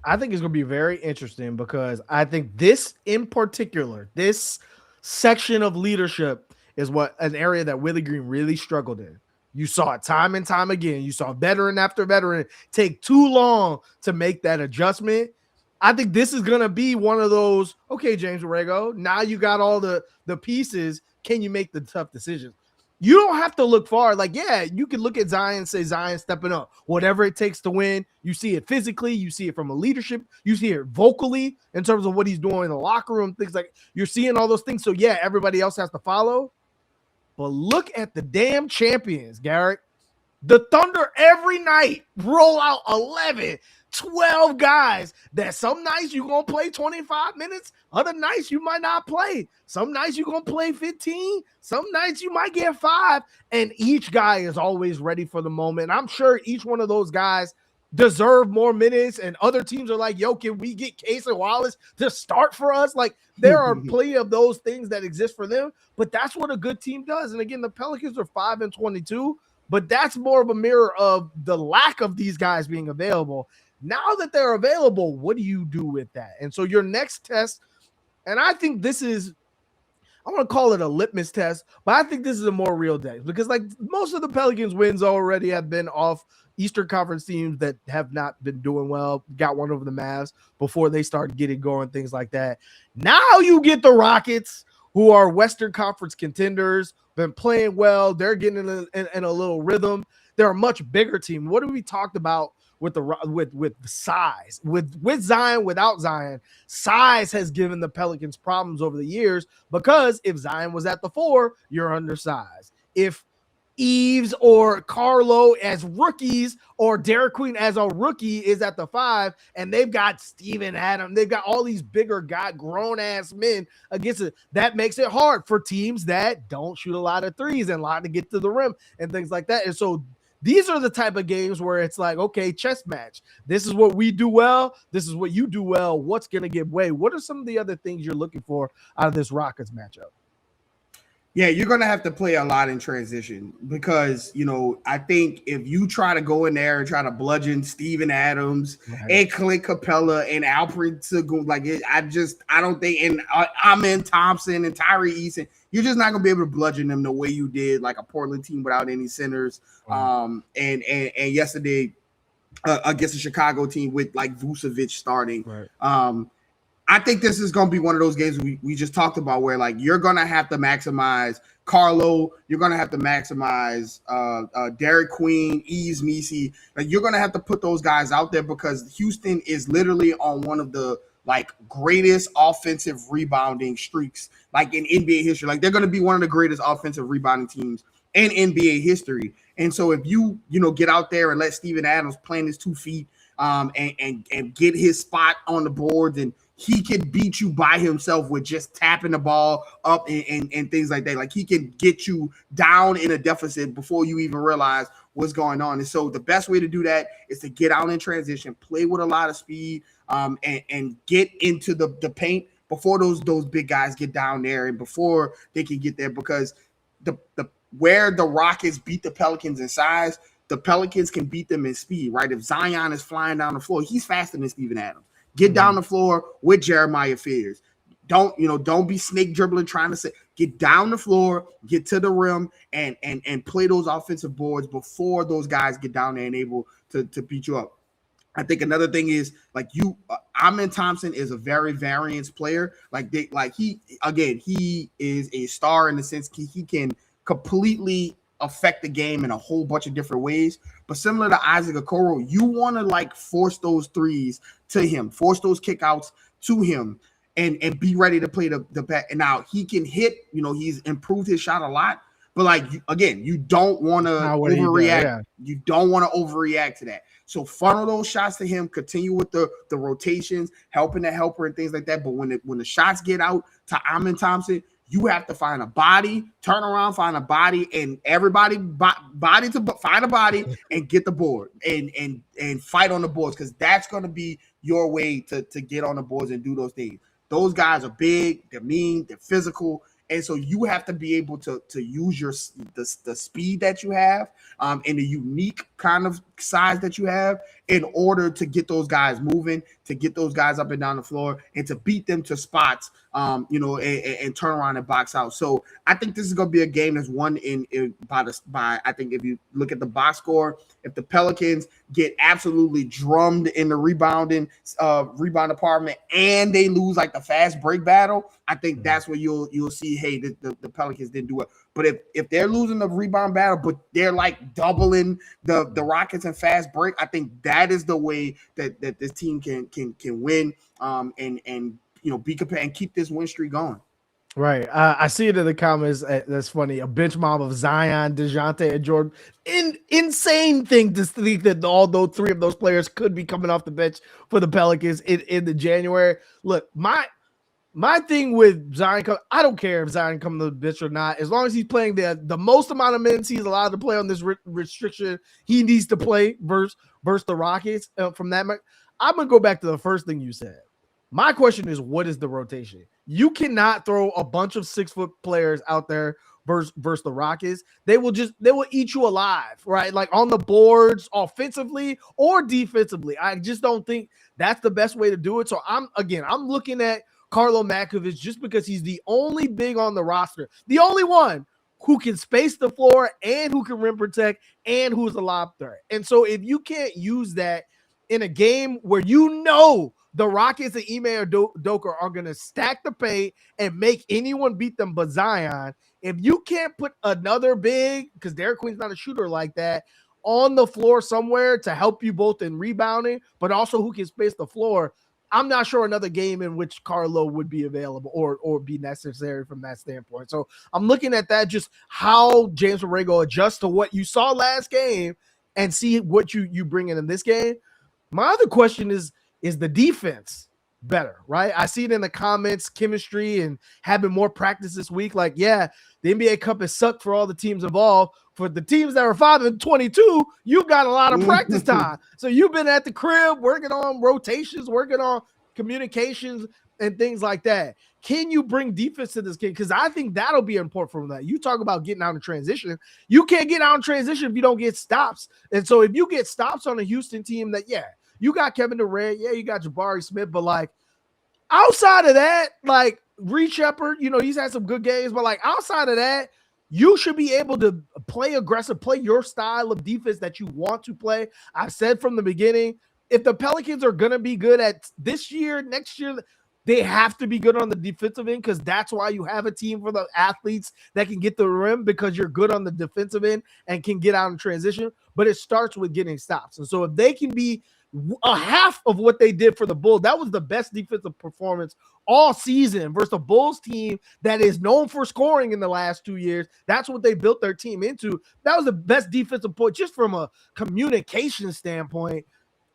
Speaker 1: I think it's going to be very interesting because I think this in particular, this section of leadership is an area that Willie Green really struggled in. You saw it time and time again. You saw veteran after veteran take too long to make that adjustment. I think this is going to be one of those, okay, James Borrego, now you got all the pieces. Can you make the tough decisions? You don't have to look far. Like, yeah, you can look at Zion and say Zion stepping up. Whatever it takes to win. You see it physically. You see it from a leadership. You see it vocally in terms of what he's doing in the locker room, things like you're seeing all those things. So, yeah, everybody else has to follow. But look at the damn champions, Garrett. The Thunder every night roll out 11, 12 guys that some nights you're going to play 25 minutes. Other nights you might not play. Some nights you're going to play 15. Some nights you might get 5. And each guy is always ready for the moment. I'm sure each one of those guys deserve more minutes. And other teams are like, yo, can we get Case and Wallace to start for us? Like there are plenty of those things that exist for them. But that's what a good team does. And again, the Pelicans are 5-22. But that's more of a mirror of the lack of these guys being available. Now that they're available, what do you do with that? And so your next test, and I think this is, I want to call it a litmus test, but I think this is a more real day because like most of the Pelicans wins already have been off Eastern Conference teams that have not been doing well, got one over the Mavs before they started getting going, things like that. Now you get the Rockets, who are Western Conference contenders, been playing well. They're getting in a little rhythm. They're a much bigger team. What have we talked about with the size? With Zion, without Zion, size has given the Pelicans problems over the years because if Zion was at the 4, you're undersized. If Yves or Carlo as rookies or Derek Queen as a rookie is at the 5 and they've got Steven Adams, they've got all these bigger grown-ass men against it. That makes it hard for teams that don't shoot a lot of threes and a lot to get to the rim and things like that. And so these are the type of games where it's like, okay, chess match. This is what we do well. This is what you do well. What's going to give way? What are some of the other things you're looking for out of this Rockets matchup?
Speaker 2: Yeah, you're going to have to play a lot in transition because, I think if you try to go in there and try to bludgeon Steven Adams and Clint Capella and Alfred Seguin, I don't think, and Amen Thompson and Tyree Eason, you're just not going to be able to bludgeon them the way you did like a Portland team without any centers. And yesterday against the Chicago team with like Vucevic starting. Right. I think this is going to be one of those games we just talked about where, like, you're going to have to maximize Carlo. You're going to have to maximize Derek Queen, Yves Missi. Like, you're going to have to put those guys out there because Houston is literally on one of the, like, greatest offensive rebounding streaks, like, in NBA history. Like, they're going to be one of the greatest offensive rebounding teams in NBA history. And so if you get out there and let Steven Adams plant his 2 feet and get his spot on the boards, and he can beat you by himself with just tapping the ball up and things like that. Like, he can get you down in a deficit before you even realize what's going on. And so the best way to do that is to get out in transition, play with a lot of speed, and get into the paint before those big guys get down there and before they can get there. Because where the Rockets beat the Pelicans in size, the Pelicans can beat them in speed, right? If Zion is flying down the floor, he's faster than Steven Adams. Get down the floor with Jeremiah Fears. Don't be snake dribbling trying to say. Get down the floor, get to the rim, and play those offensive boards before those guys get down there and able to beat you up. I think another thing is Amen Thompson is a very variance player. He is a star in the sense he can completely affect the game in a whole bunch of different ways. But similar to Isaac Okoro, you want to force those threes to him, force those kickouts to him, and be ready to play the back. And now he can hit, he's improved his shot a lot, But like you don't want to overreact.
Speaker 1: Yeah.
Speaker 2: You don't want to overreact to that. So funnel those shots to him. Continue with the rotations, helping the helper and things like that. But when the shots get out to Amin Thompson, you have to find a body, turn around, find a body, and everybody find a body and get the board and fight on the boards, because that's going to be your way to get on the boards and do those things. Those guys are big, they're mean, they're physical. And so you have to be able to use the speed that you have and the unique kind of size that you have in order to get those guys moving, to get those guys up and down the floor, and to beat them to spots, and turn around and box out. So I think this is going to be a game that's won by I think if you look at the box score, if the Pelicans get absolutely drummed in the rebound department and they lose like the fast break battle, I think that's where you'll see, hey, the Pelicans didn't do it. But if they're losing the rebound battle, but they're like doubling the Rockets in fast break, I think that is the way that this team can win and be compared and keep this win streak going.
Speaker 1: Right. I see it in the comments. That's funny. A bench mob of Zion, DeJounte, and Jordan. Insane thing to think that although three of those players could be coming off the bench for the Pelicans in the January. Look, my thing with Zion, I don't care if Zion comes to the bench or not. As long as he's playing the most amount of minutes he's allowed to play on this restriction, he needs to play versus the Rockets. From that, I'm going to go back to the first thing you said. My question is, what is the rotation? You cannot throw a bunch of 6-foot players out there versus the Rockets. They will eat you alive, right? Like on the boards, offensively or defensively. I just don't think that's the best way to do it. So I'm looking at Karlo Matkovic just because he's the only big on the roster, the only one who can space the floor and who can rim protect and who's a lob threat. And so if you can't use that in a game where the Rockets and Ime Udoka are going to stack the paint and make anyone beat them but Zion, if you can't put another big, because Derek Queen's not a shooter like that, on the floor somewhere to help you both in rebounding, but also who can space the floor, I'm not sure another game in which Karlo would be available or be necessary from that standpoint. So I'm looking at that, just how James Borrego adjusts to what you saw last game and see what you bring in this game. My other question is the defense better, right? I see it in the comments, chemistry and having more practice this week. Like, yeah, the NBA Cup has sucked for all the teams involved. For the teams that are 5-22, you've got a lot of practice time. So you've been at the crib working on rotations, working on communications and things like that. Can you bring defense to this game? Because I think that'll be important for that. You talk about getting out in transition. You can't get out in transition if you don't get stops. And so if you get stops on a Houston team that, yeah, you got Kevin Durant, yeah, you got Jabari Smith, but like outside of that, like Reed Shepard, he's had some good games, but like outside of that, you should be able to play aggressive, play your style of defense that you want to play. I've said from the beginning, if the Pelicans are going to be good at this year, next year, they have to be good on the defensive end, because that's why you have a team for the athletes that can get the rim, because you're good on the defensive end and can get out in transition. But it starts with getting stops. And so if they can be a half of what they did for the Bulls, that was the best defensive performance all season versus the Bulls team that is known for scoring in the last 2 years. That's what they built their team into. That was the best defensive point just from a communication standpoint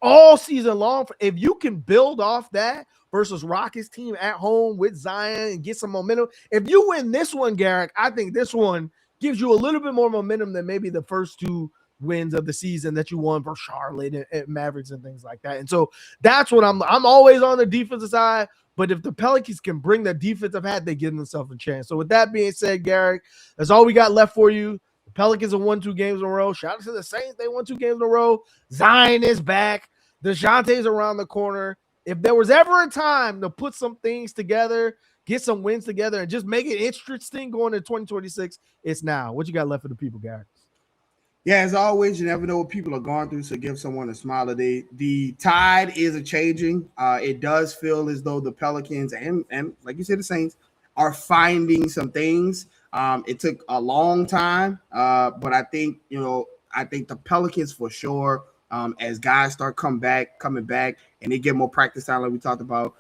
Speaker 1: all season long. If you can build off that versus Rockets team at home with Zion and get some momentum, if you win this one, Garrick, I think this one gives you a little bit more momentum than maybe the first two wins of the season that you won for Charlotte and Mavericks and things like that. And so that's what I'm always on the defensive side. But if the Pelicans can bring the defensive hat, they give themselves a chance. So with that being said, Garrick, that's all we got left for you. The Pelicans have won 2 games in a row. Shout out to the Saints. They won 2 games in a row. Zion is back. DeJounte's around the corner. If there was ever a time to put some things together, get some wins together, and just make it interesting going into 2026, it's now. What you got left for the people, Garrick?
Speaker 2: Yeah, as always, you never know what people are going through, so give someone a smile today. The tide is a-changing. It does feel as though the Pelicans and like you said, the Saints are finding some things. It took a long time, but I think the Pelicans for sure, as guys start coming back, and they get more practice time like we talked about,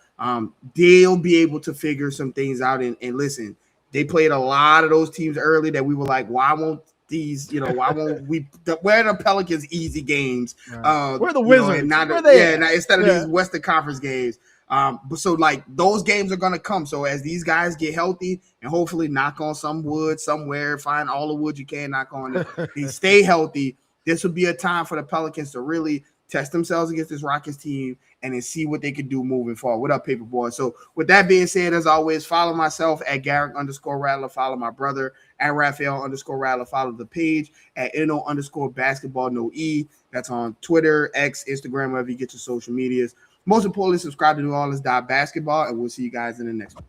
Speaker 2: they'll be able to figure some things out. And listen, They played a lot of those teams early that we were like, why won't these, why won't we? Where are the Pelicans easy games?
Speaker 1: Right. Where are the Wizards?
Speaker 2: Instead of these Western Conference games. But so like those games are gonna come. So as these guys get healthy and hopefully knock on some wood somewhere, find all the wood you can knock on it, they stay healthy. This would be a time for the Pelicans to really test themselves against this Rockets team and then see what they can do moving forward. What up, Paperboy? So with that being said, as always, follow myself at Garrick_Rattler. Follow my brother at Raphael_Rattler. Follow the page at NO_Basketball, no E. That's on Twitter, X, Instagram, wherever you get your social medias. Most importantly, subscribe to NewOrleans.Basketball, and we'll see you guys in the next one.